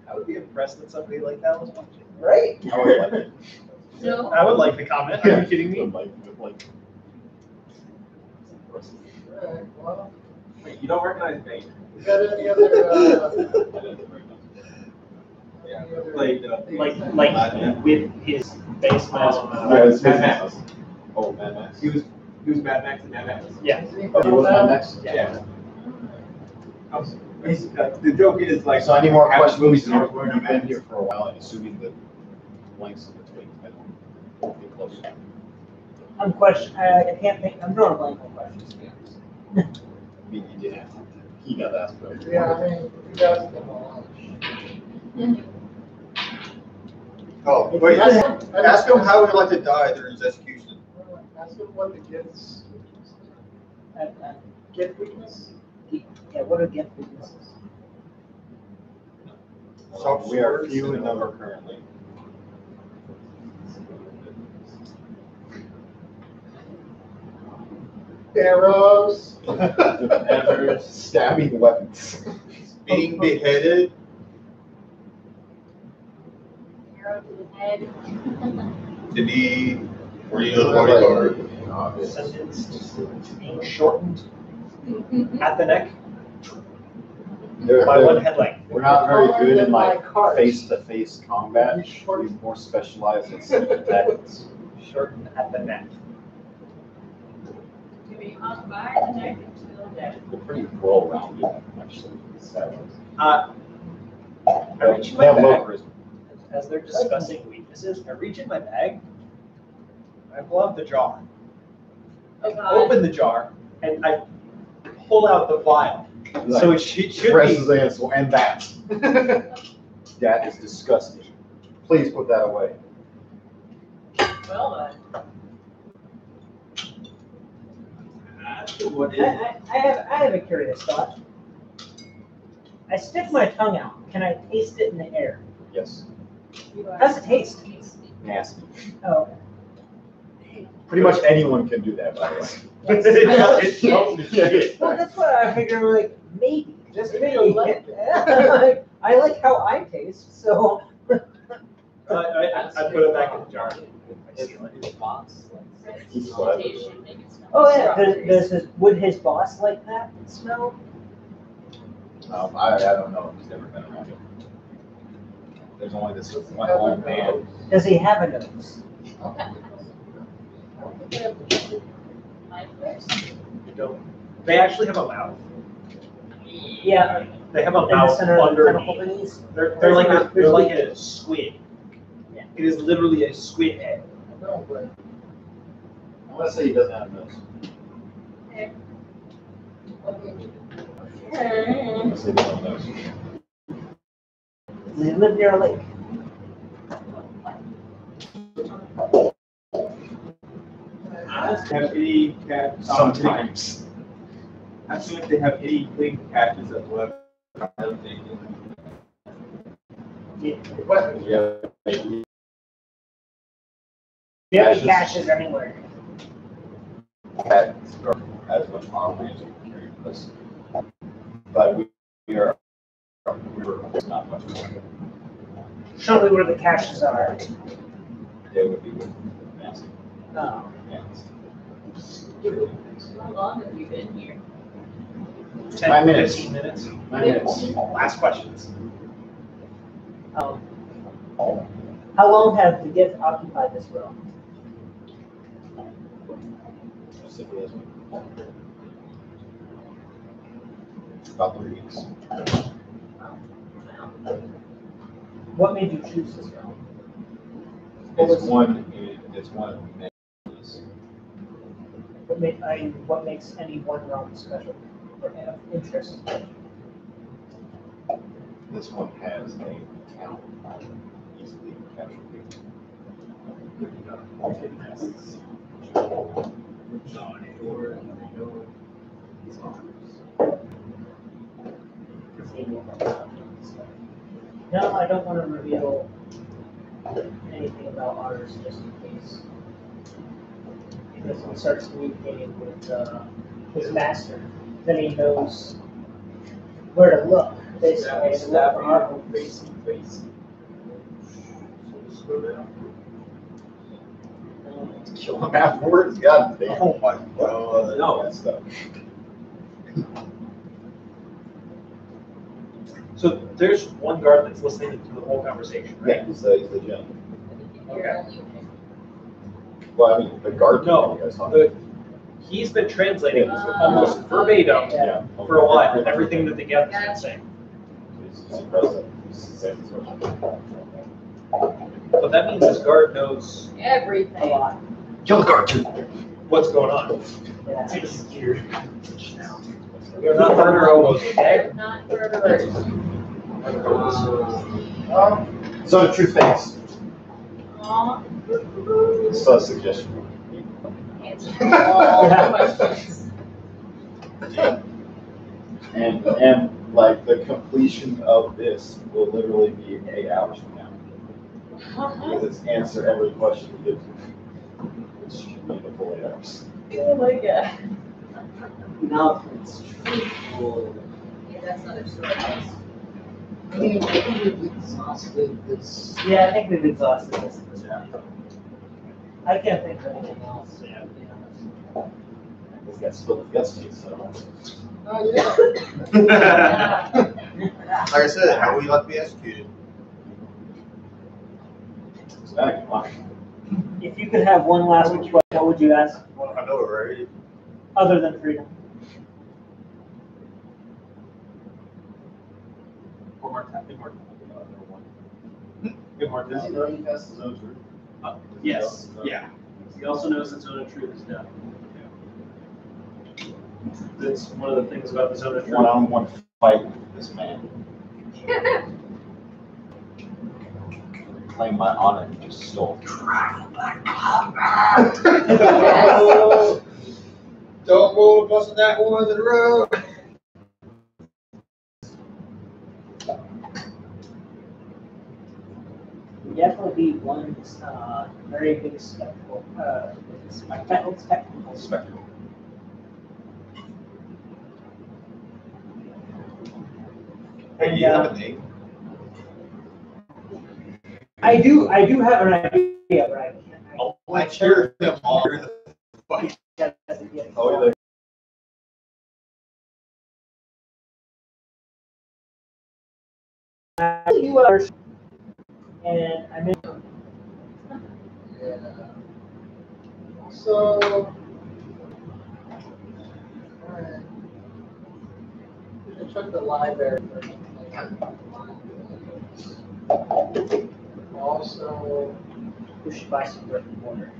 I would be impressed that somebody like that was watching. Right? I would like it. No. I would like the comment. Are you kidding me? Like. Alright, well, Wait, you don't recognize Bane? you got any other, Yeah. any other- Played, Like with his face mask. Yeah, it's Mad his Max. house. Oh, Mad Max. He was Mad Max and Mad Max. Yeah. Oh, he was Mad Max? Yeah. The joke is like. So any more half questions? the movie's not You've wearing a been mask. here for a while, and assuming the blanks in between. I don't get close. I can't think, I'm drawing a blank on questions. to be honest. I mean, you did ask. He got asked. but- Yeah, I mean, you guys can Oh, wait, Ask ask him how he would like to die during his execution. Ask him what the gifts, Uh, gift weakness? Yeah, what are gift weaknesses? We are few in number currently. Arrows. Ever stabbing weapons. Being beheaded. Arrow to the head. To be real bodyguard. Sentenced, being shortened at the neck They're- by they're- one head length. We're not very good in like My cart. face-to-face combat. We're more specialized in simple tactics. Shortened at the neck. To be hung by the neck until death. They're pretty well-rounded, actually. I reach in They my have low bag, charisma. as they're discussing weaknesses, I reach in my bag, I pull out the jar, Oh, I God. open the jar, and I pull out the vial. So it should be, Presses the answer, and that. That is disgusting. Please put that away. Well done. What is? I have a curious thought. I stick my tongue out. Can I taste it in the air? Yes. How's it taste? Nasty. Oh, Pretty much anyone can do that, by the way. Well, that's what I figured, like, maybe, just maybe. Like, I like how I taste, so. I put it back in the jar. I seal it. Oh, yeah, does his, would his boss like that smell? I don't know, he's never been around it. There's only this one old man. Does he have a nose? They actually have a mouth. Yeah. They have a In the mouth center of the tentacle underneath. beneath? They're like a squid. Yeah. It is literally a squid head. No, but I want to say he doesn't have a nose. I want to say he doesn't have a nose. Does he live near a lake? Have any cat? Sometimes. Asking if they have any clean catches of left. What? Yeah. Do you have any caches anywhere? Cat as much armor as we can carry with us. But we're not much more. Show me where the caches are. It would be with massive Oh. hands. How long have you been here? 5 minutes. 15 minutes. 9 minutes. Last questions. How long have the gift occupied this realm? Simple as about 3 weeks. What made you choose this realm? It's one of many. What makes any one realm special or of interest? This one has a town easily captured. No, I don't want to reveal anything about ours just in case. Because he starts communicating with his master, then he knows where to look, basically, and look for our face in face. Kill him afterwards? God damn. Oh my god. No. That's stuff. So there's one guard that's listening to the whole conversation, right? Yeah, he's the gentleman. Okay. Well, I mean, the guard. No, You guys talking. he's been translating almost verbatim Yeah. for a while, everything that the guest has been saying. He's impressive. He's saying this much. But that means this guard knows a Everything. lot. Kill the guard too. what's going on. Yeah. It's geared. You're not hurting our elbows, okay? Not for everybody. So the truth face. Aw. It's a suggestion. Answer all the questions. And like the completion of this will literally be 8 hours from now. Because it's answer every question you give, which should be the full 8 hours. Oh my god. Now, it's truthful. Yeah, that's not a story. I mean, I think we've exhausted this. Yeah, I think we've exhausted this at this point. I can't think of anything else. Yeah, to be honest. This guy's still the guest seat, so. Oh, yeah. Like I said, how would you like to be executed? It's not a lot. If you could have one last request, what would you ask? Well, I know, right? Other than freedom. One more time. Good more time. Good more Does he time. know he has his own truth? Yes. Yeah. He also knows that zone of truth is death. That's one of the things about the zone of truth. One-on-one fight with this man. Claim my honor, you just stole. Don't roll busting that one in the road. Definitely be one very big spectacle. Spectacle. Spectacle. Hey, do you have a name? I do have an idea, but I can't. I cheer them all in the fight. Oh, yeah. You are, and I'm in. Yeah. So, alright. I check the library first. Also, We should buy some brick and mortar.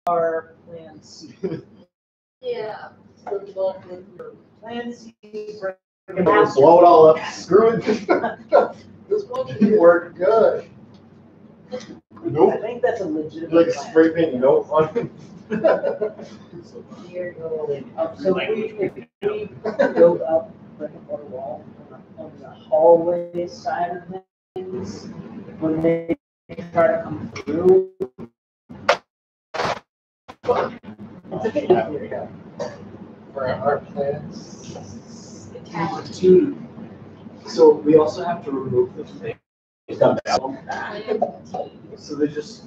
Our plan C. Yeah. good luck with your. Plan C. brick and Blow it mortar. all up, screw it. This one should work good. I Nope. think that's a legitimate Like plan. spray paint, nope. Here, so if we build up brick and mortar wall on the hallway side of things, when they try to come through. It's a bit easier. For our plans. Dude, so we also have to remove the thing. So they just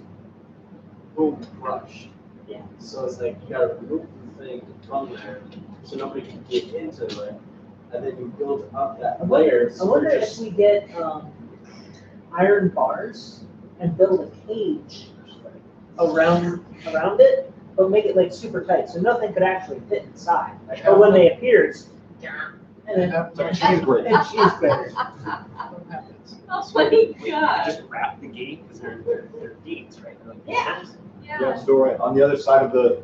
boom, crushed. Yeah. So it's like you gotta remove the thing from there so nobody can get into it. And then you build up that layer. I So wonder we're if just, we get iron bars and build a cage around it, but make it like super tight, so nothing could actually fit inside. Like, but when they appear, it's and then It's like a cheese grater. and cheese graters. Oh my god. Just wrap the gate, because they're gates, right? They're like Yeah. gates. Yeah, it's doorway. On the other side of the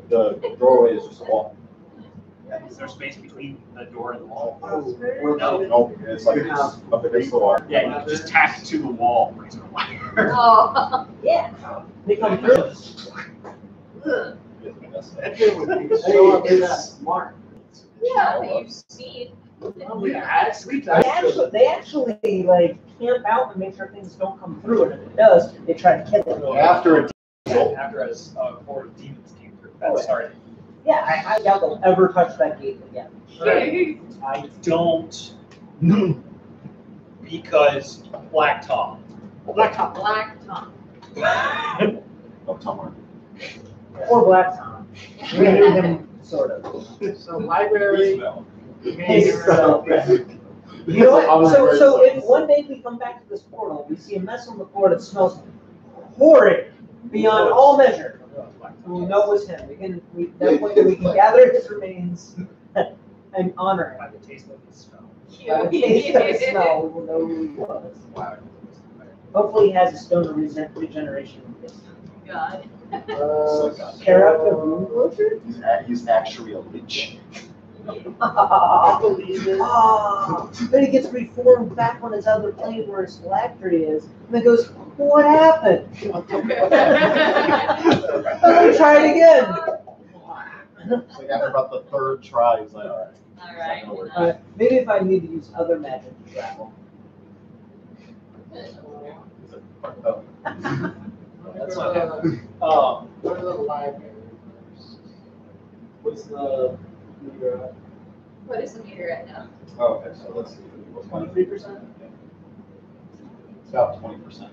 doorway is just a wall. Is there space between the door and the wall? Oh, No. Nope, it's like it's up against the wall. Yeah, you just tack it to the wall, razor wire. Oh. yeah, they come through. Ugh. Hey, it's smart. Yeah, you've seen. They actually like camp out and make sure things don't come through, and if it does, they try to kill it. After it. After a horde of demons came through, Oh, that yeah. started. Yeah, I doubt they'll ever touch that gate again. I don't, because Black Tom. Black Tom. Black Tom. Oh, Tom. Or Black Tom. We knew him sort of. So library. Hey, so- You know what? So if one day we come back to this portal, we see a mess on the floor that smells horrid beyond all measure, we know it was him. That point we can gather his remains and honor him. By the taste of the smell. By the taste of the smell, we will know who he was. Hopefully he has a stone of regeneration in this. God. Character wound closure? He's actually a lich. I believe it. Then he gets reformed back on his other plane where his phylactery is, and then goes, what happened? Let me try it again. Like after about the third try, he's like, all right. All right. It's not gonna work. Maybe if I need to use other magic to travel. Oh. That's not happening. Go to the library first. what's the meter? What is the meter at now? Oh, okay, so let's see. 23%? It's about 20%.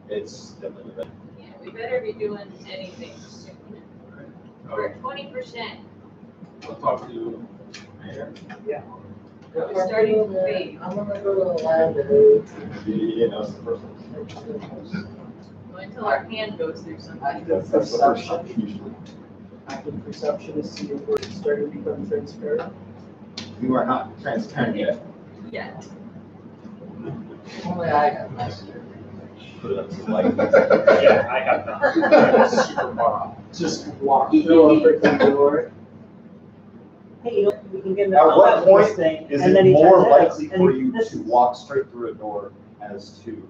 It's definitely better. Yeah, we better be doing anything soon. We're at 20%. I'll talk to Mayor. We're starting to fade. I'm gonna go to the library. You know, it's the first one. Until our hand goes through something. That's the first shot usually. Active perception is see if we're starting to become transparent. You are not transparent yet. Yeah. Only I have master. Put it up to the light. Yeah, I have not. Super far off. Just walk through a freaking door. Hey, you know, we can get in the At what combat with this point thing, is and it then he more turns out, likely and for he- you this to is- walk straight through a door as to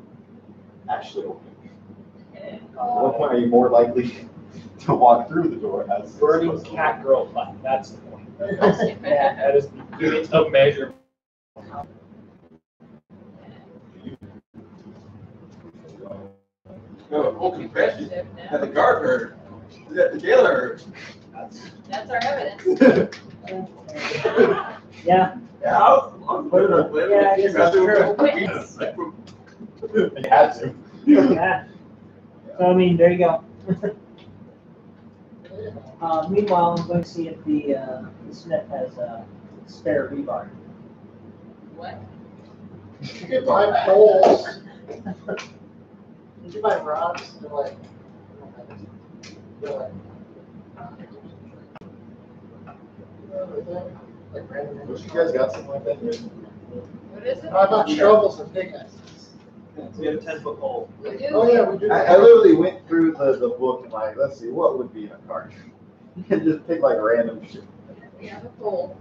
actually open it? At what point are you more likely to walk through the door as Burning cat girl fight, that's the point. Yeah. That is the unit of measure. No, full confession. That the guard heard. That the jailer heard. That's our evidence. Yeah, Yeah, I'm putting a whip. Yeah, I guess that's true. You had to. yeah. So, I mean, there you go. Meanwhile, I'm going to see if the Smith has a spare rebar. What? You could buy poles. Did you buy rods? They're like, they're like, like random. Wish you guys got something like that here. What is it? I bought shovels and pickaxes. We have a 10-foot pole. We do? Oh, yeah, we do. I literally went through the book and like, let's see, what would be in a cart? You can just pick like random shit. We have a pole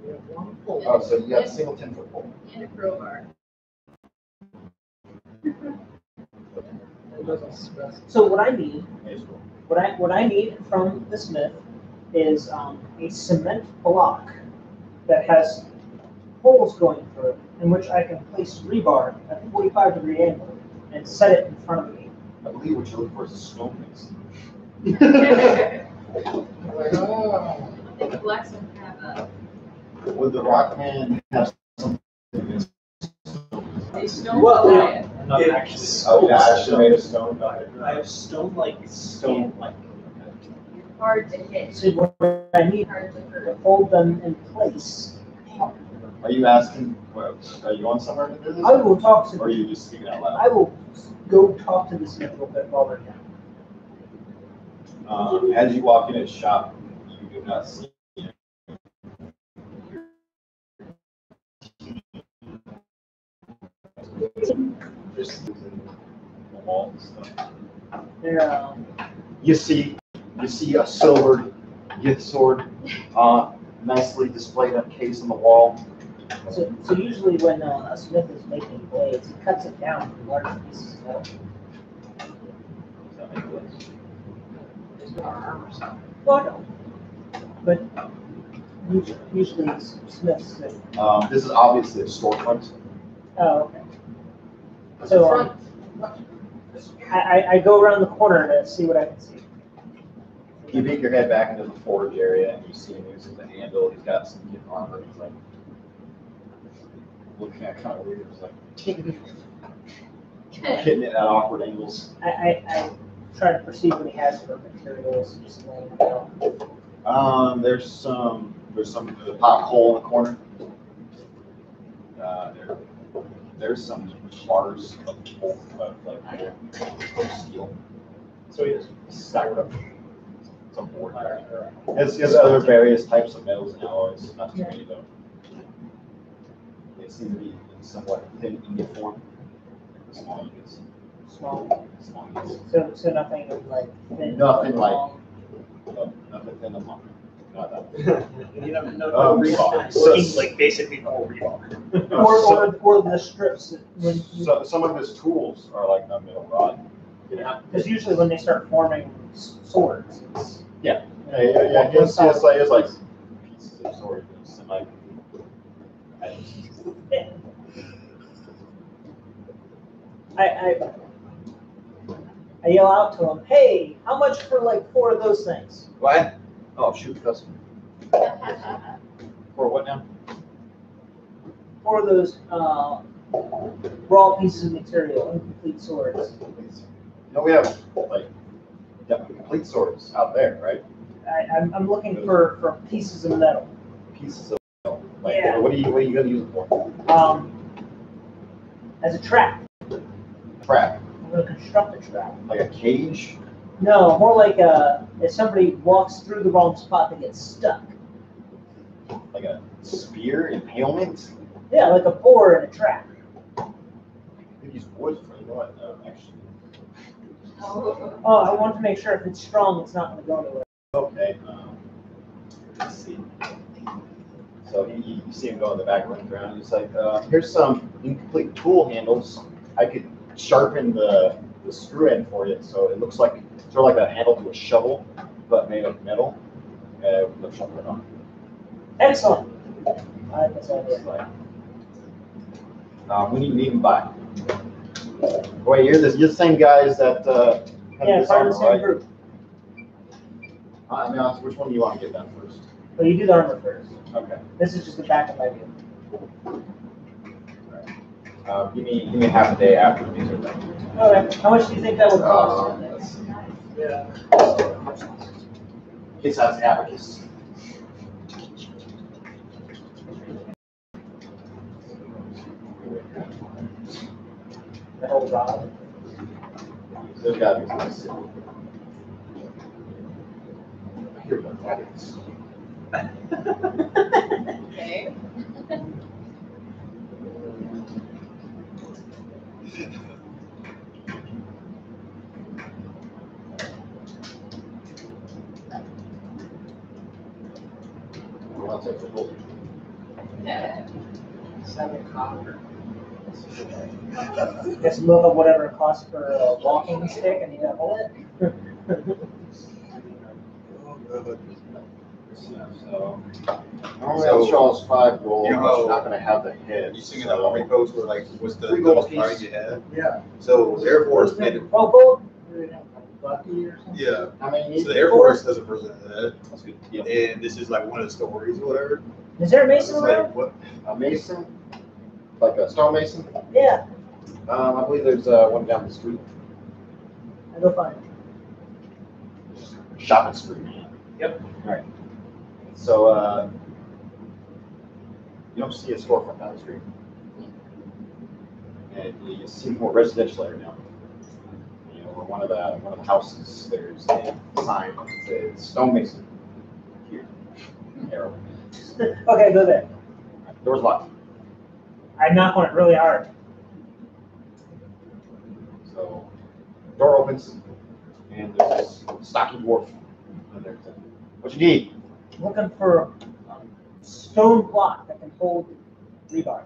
We have one pole. Oh, so you got a single 10-foot pole. and a crowbar. It doesn't specify. So what I need, It's cool. what I need from the Smith is a cement block that has holes going through it, in which I can place rebar at a 45-degree angle and set it in front of me. I believe what you're looking for is a stone mix. Like, oh. I think blacksmith have Would the Rockman have something? a stone. Well, Yeah. Not Yeah. actually. Oh, yeah, I should have made a stone. I have stone-like skin. Hard to hit. So what I need Hard to to hurt. hold them in place. Are you asking, well, are you going somewhere to do this? I will talk Or are to, you just speaking out loud? I will go talk to the Smith a little bit while we're down. As you walk in his shop, you do not see just in the wall and stuff. They're, You see a silvered gift sword, nicely displayed on a case on the wall. so usually when a Smith is making blades, he cuts it down in large pieces of metal. Does that make sense? It's got armor or something. Well, no. But usually Smiths, This is obviously a storefront. oh, okay. So I go around the corner to see what I can see. You peek your head back into the forge area and you see him using the handle. He's got some good armor. He's like looking at kind of weird. He's like hitting it at awkward angles. I try to perceive what he has for materials, just laying it out. There's some the pot coal in the corner. There's some bars of coal, like steel. So he has styrofoam. Some board. There's other various types of metals and alloys. Not too many though. They seem to be in somewhat thin ingot form. Small ingots. Small. Small ingots. So nothing like thin. Nothing like- long. Nothing thin and long. Not that. You know, no rebar. Looking like basically all rebar. Or the strips that when So some of his tools are like a metal rod. because usually when they start forming swords, it's Yeah. It's like pieces of sword. It's like I yell out to him, "Hey, how much for like 4 of those things?" what? Oh shoot, customer. For what now? 4 of those raw pieces of material, incomplete swords. No, we have like complete swords out there, right? I'm looking for pieces of metal. Pieces of metal. Like, Yeah. what are you gonna use it for? As a trap. Trap, I'm going to construct a trap. like a cage. No, more like if somebody walks through the wrong spot, they get stuck. Like a spear, impalement. Yeah, like a boar in a trap. You could use wood for what? Actually. Oh, I want to make sure if it's strong, it's not going to go anywhere. Okay. Let's see. So you see him go in the back looking around. He's like, here's some incomplete tool handles. I could sharpen the screw end for you, so it looks like sort of like a handle to a shovel, but made of metal. With no shovel on. Excellent. I like this idea. We need them by. Wait, you're the same guys that had Yeah, this part of armor, the same right? group. I mean, which one do you want to get done first? But you do the armor first. Okay. This is just a backup idea. Give me half a day after these are done. Okay. How much do you think that would cost? Let's see. Yeah. Kids has abacus. The whole rod. There's gotta be some silly. I hear what that is. Okay. I'll take the whole. Yeah. 7 copper. Just look up whatever it costs for a walking stick and you got hold it. So, normally I'll charge 5 gold, You know but how- you're not gonna have the head. You singing that army post where like, what's the 3 gold lowest piece. price you have? Yeah. So Air Force made it, Oh, gold? Bucky or something? yeah. How many you So need? the Air Force has a version of that, That's good. Yeah. and this is like one of the stories or whatever. Is there a It's mason like, around? what? A mason, like a stonemason. Yeah, I believe there's one down the street. I'll go find it. Shopping street. Yep. All right. So you don't see a storefront down the street, and you see more residential area now. You know, where one of the houses, there's a sign that says stonemason here. Arrow. Okay, go there. Door's locked. I knock on it really hard. So door opens, and there's this stocky dwarf in there. What you need? Looking for a stone block that can hold rebar.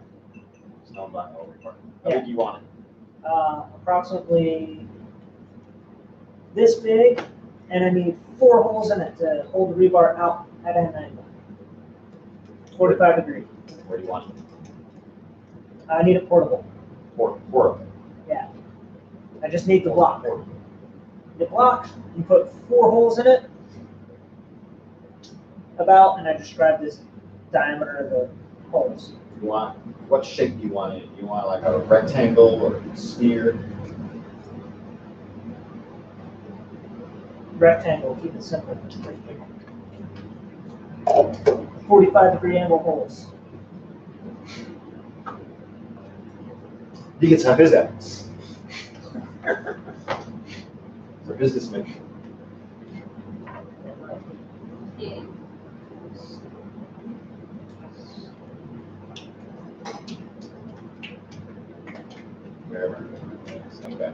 Stone block over part. How big do you want it? Approximately this big, and I need 4 holes in it to hold the rebar out at an angle. 45 degree. Where do you want it? I need it portable. Four. Yeah. I just need the block. The block, you put 4 holes in it, about, and I described this diameter of the holes. You want, what shape do you want it? You want like a rectangle or a sphere? Rectangle, keep it simple. 45 degree angle holes. He gets half his evidence. For businessman. Wherever. Okay.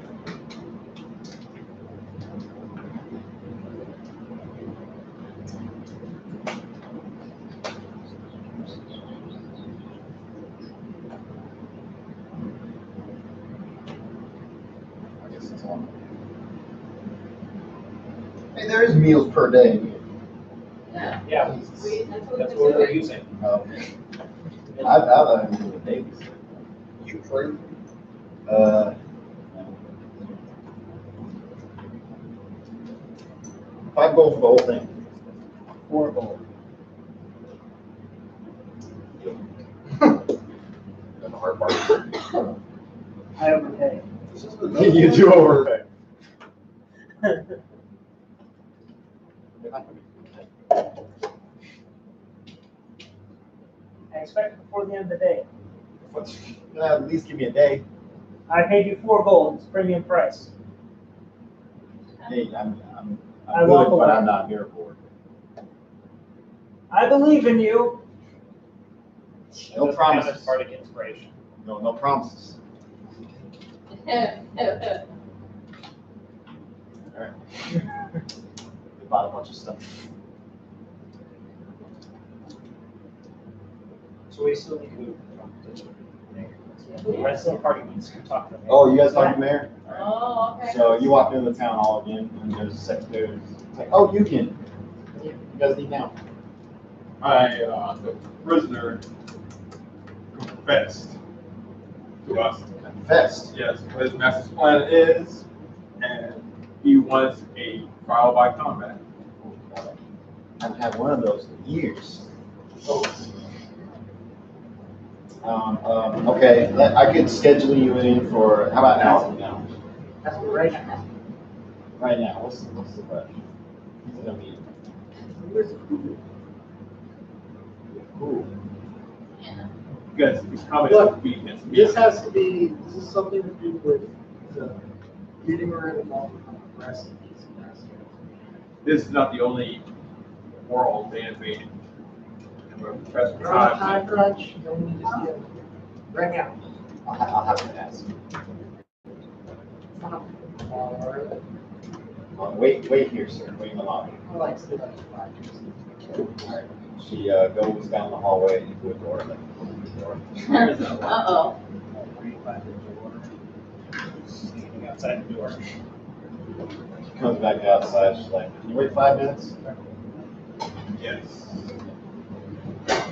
I guess it's on. Hey, there is meals per day. Yeah. Yeah, Sweet, that's what that's we're what we're doing. using. I've had them in the days. You free? Uh, 5 gold for the whole thing. 4 gold. That's the hard part. I overpay. You do overpay. I expect it before the end of the day. At least give me a day. I paid you 4 gold. It's premium price. Hey, I'm I walk good, but away. I'm not here for it. I believe in you. No That's promises. bardic inspiration. No promises. Alright. We bought a bunch of stuff. So we still need to. The rest of the party needs to talk to me. Oh, you guys talking to the mayor? Alright. Oh, okay. So you walk into the town hall again, and there's a secretary. It's like, oh, you can. You guys need now. The prisoner confessed to us. Confessed. Yes, what his master's plan is, and he wants a trial by combat. haven't had one of those in years. Okay, I could schedule you in for, how about now? That's right now. Right now, what's the rush? He's in a meeting. Ooh. Because it's coming Look, this week. This has to be, this is something to do with the getting rid of all the recipes. This is not the only world they invaded. And we're pressed for We're on a time. time crunch, then we just get right now. I'll have to ask. Wait here, sir. Wait in the lobby. I like to do that. Alright. She goes down the hallway into a door. Uh-oh. Standing outside the door. She comes back outside. She's like, "Can you wait 5 minutes?" Yes.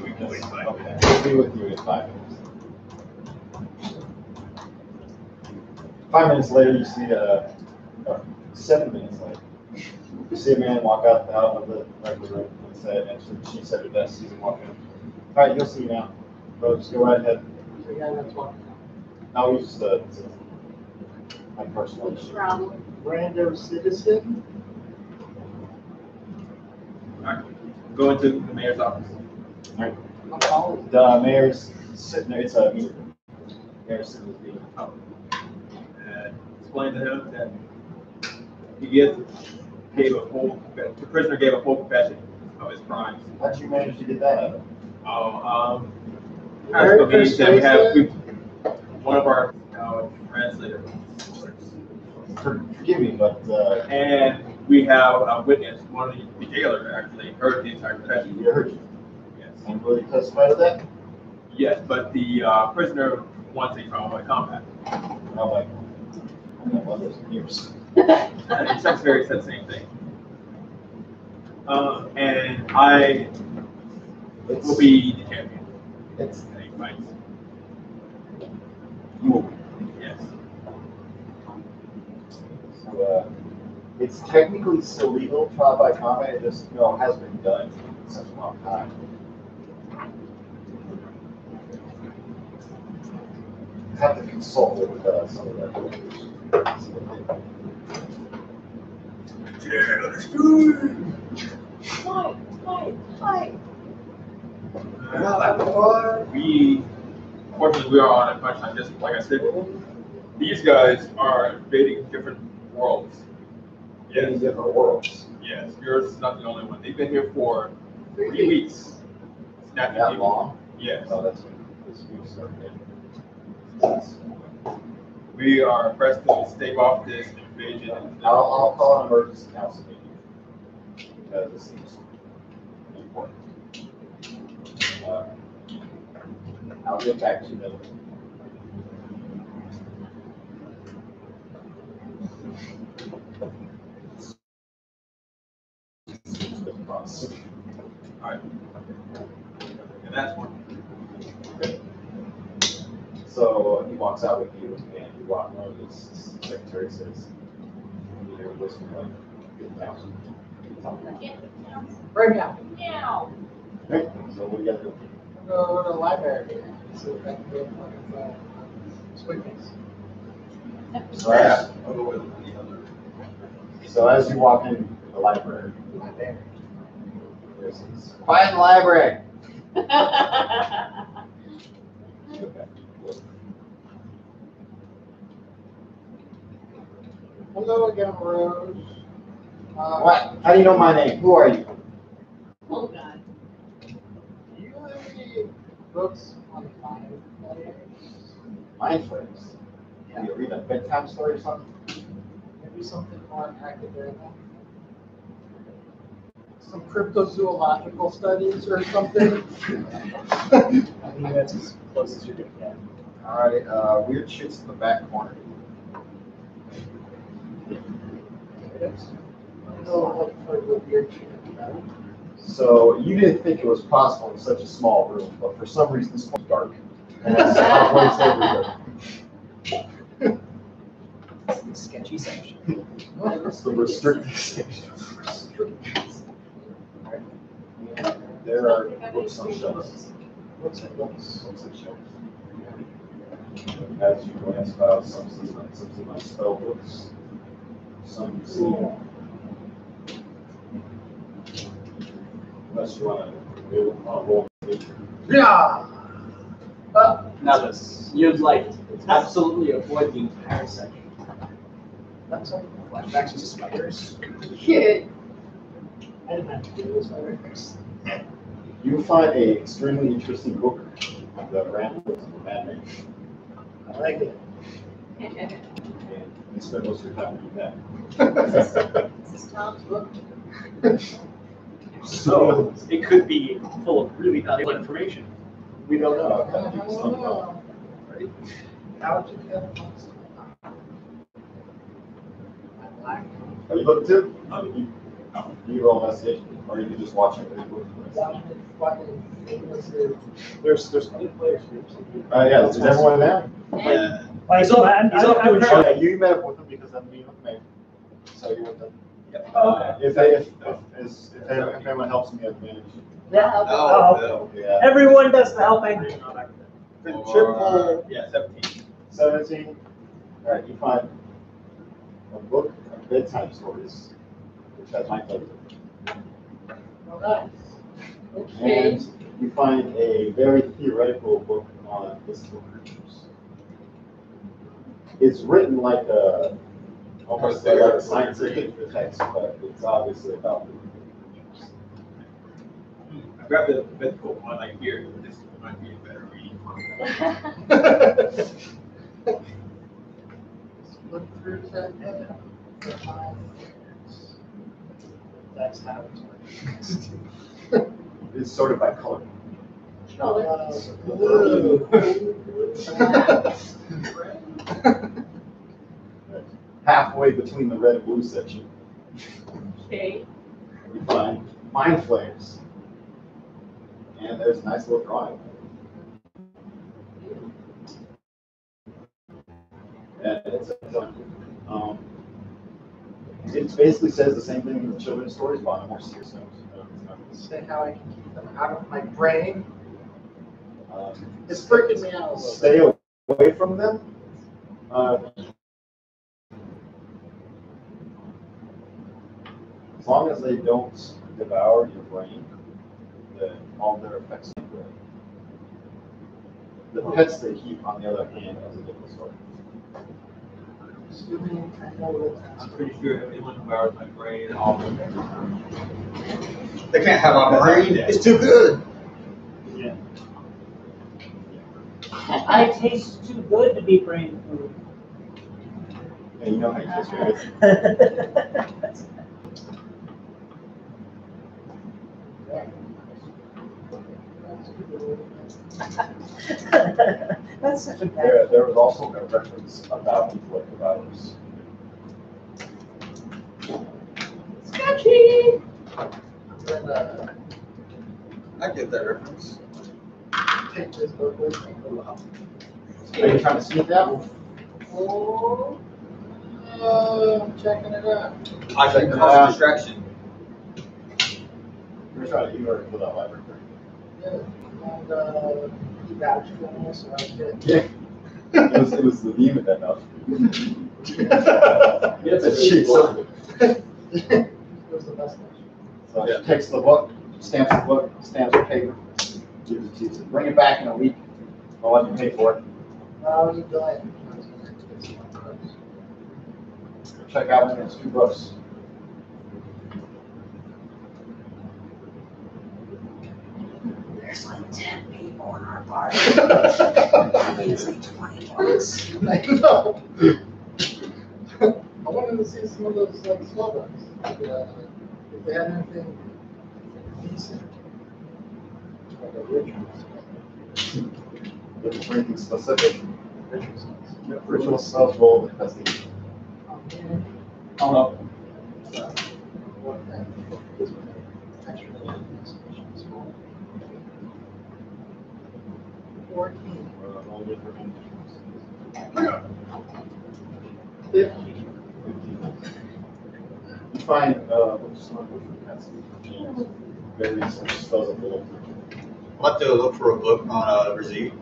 We can wait 5 Okay. minutes. We'll be with you in 5 minutes. 5 minutes later, you see 7 minutes later, you see a man walk out of the room and she said her desk, sees him walking in. All right, you'll see now. Bro, just go right ahead. The guy that's walking No, he's just my personal issue. Problem. Random citizen. Alright, go into the mayor's office. Alright. I'm calling. The mayor's sitting there. It's a meeting room. Mayor's sitting in the meeting room. And explain to him that the prisoner gave a full confession of his crimes. How'd you manage to get that out of him? Very persuasive. One of our translators. Forgive me, but And we have a witness, one of the jailers actually heard the entire confession. you heard you. Yes. And will you testify to that? Yes, but the prisoner wants a trial by combat. I'm like, I don't know, others in years. And the secretary said the same thing. And I will be the champion. It's And he fights. you will be. Yes. So, it's technically still legal, trial by combat. It just hasn't been done in such a long time. I have to consult with some of the Fortunately, we are on a crunch time. Just like I said, these guys are invading different worlds. Yes. Different worlds. Yes, yours is not the only one. They've been here for 3 weeks. Snapping That people. long? Yes. Oh, that's this week started. We are pressed to stave off this invasion. I'll call an emergency council meeting because this seems important. I'll get back to you then. All right. And that's one. So he walks out with you, and you walk over. The secretary says, "You're listening like good now." Right now. Now. Right. So what do you got to do? Go to the library. So I can get sweetness. So as you walk in the library, Library. there's this quiet in the library. Okay. Hello again, Rose. What? How do you know my name? Who are you? Oh, God. Do you have any books on mind players? Mind flayers. Yeah. You read a bedtime story or something? Maybe something more academic? Some cryptozoological studies or something? I think that's as close as you're gonna get. All right. Weird shits in the back corner. So you didn't think it was possible in such a small room, but for some reason this one's dark. And it's halfway everywhere. Sketchy section. That's the restricted section. There are books on shelves. What's it, what's? Books on shelves. As you glance about, some see my spell books, some see. Unless you want to roll nature. Yeah! Now this, you'd like absolutely avoid the entire section. That's all. Flashbacks to spiders. Yeah. I didn't have to do this, I remixed. You find a extremely interesting book, The Ramblings of a Madman, I like it. and you spend most of your time reading that. This is Tom's book. So it could be full of really valuable information. We don't know. Ready? How to get books. I like Are you looking to? You roll investigation, or you can just watch it. There's other players here. Yeah, is everyone there? Yeah. Like, He's off doing shit. Okay, you met up with them because I'm meeting with me. So you're with them. If anyone helps me, advantage. Yeah. No, Yeah. Everyone does the helping. Triple Yeah, 17. 17. All right, you find a book of bedtime stories, which has my flavor. Well, nice. Okay. And you find a very theoretical book on mystical creatures. It's written like a almost like a scientific text, but it's obviously about the creatures. I grabbed the mythical one like here. This might be a better read. Look through that. That's how it's working. It's sorted by color. Halfway between the red and blue section, Okay. you find mind flares. And there's a nice little drawing. And it basically says the same thing in the children's stories, but on a more serious note. Say how I can keep them out of my brain. It's Stay- freaking me out a little Stay away from them. As long as they don't devour your brain, all their effects are good. The pets they keep, on the other hand, is a different story. Assuming I know that. I'm pretty sure if anyone devours my brain, I'll They can't have my brain. It's too good. Yeah. I taste too good to be brain food. And you know how you taste right? That's such a bad. There was also a reference about what devours. Sketchy. I get that reference. Take this book with me. Are you trying to sneak out? Oh, I'm checking it out. I think cause distraction. You're trying to ignore it for that library. Yeah, and he vouched for me, so I did. Yeah. It was the demon that vouched for you. It's a She accepted it. It was the best one. So she takes the book, stamps the paper, gives it to you, says, bring it back in a week. I'll let you pay for it. I was enjoying it. Check out when it's 2 books. There's like 10 people in our party. It's like 20 bucks. I know. I wanted to see some of those like slow books. If they had anything decent. Like a ritual. Looking for anything specific? Ritual sense. Ritual spells, roll with investigation. Oh, no. What that? Extra investigation. 14. Roll with advantage. 50. You find books on different kinds of very simple, spells of little. I'll have to look for a book on Brazil.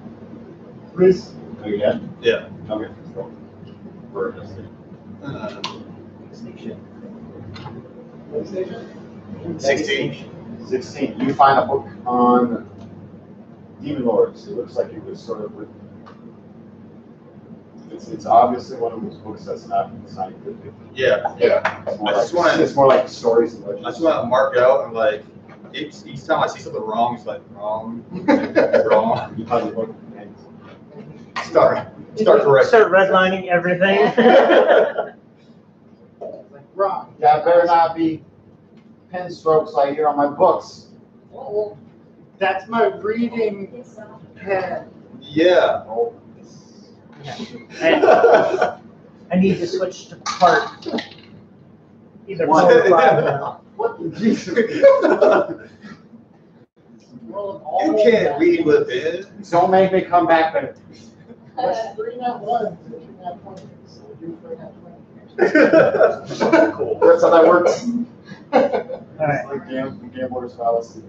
Please. Oh, yeah? Yeah. Okay. So, we're just Uh, Station. What station? 16. 16. You find a book on demon lords. It looks like it was sort of with. It's obviously one of those books that's not scientific. Yeah. Yeah. It's more like stories and legends. I just want to mark out and like each time I see something wrong, it's like wrong, wrong. You find the book. Start correcting. Start redlining everything. Wrong. That better not be pen strokes I hear on my books. Oh, that's my reading pen. Yeah. Oh. I need to switch to part. Either What? 4 or 5 now. What the Jesus? You can't read with a pen. Don't make me come back there. That's 3 not 1, 2 not 20. So do 3 not 20. Cool. That's how that works. Alright. It's like the gambler's fallacy.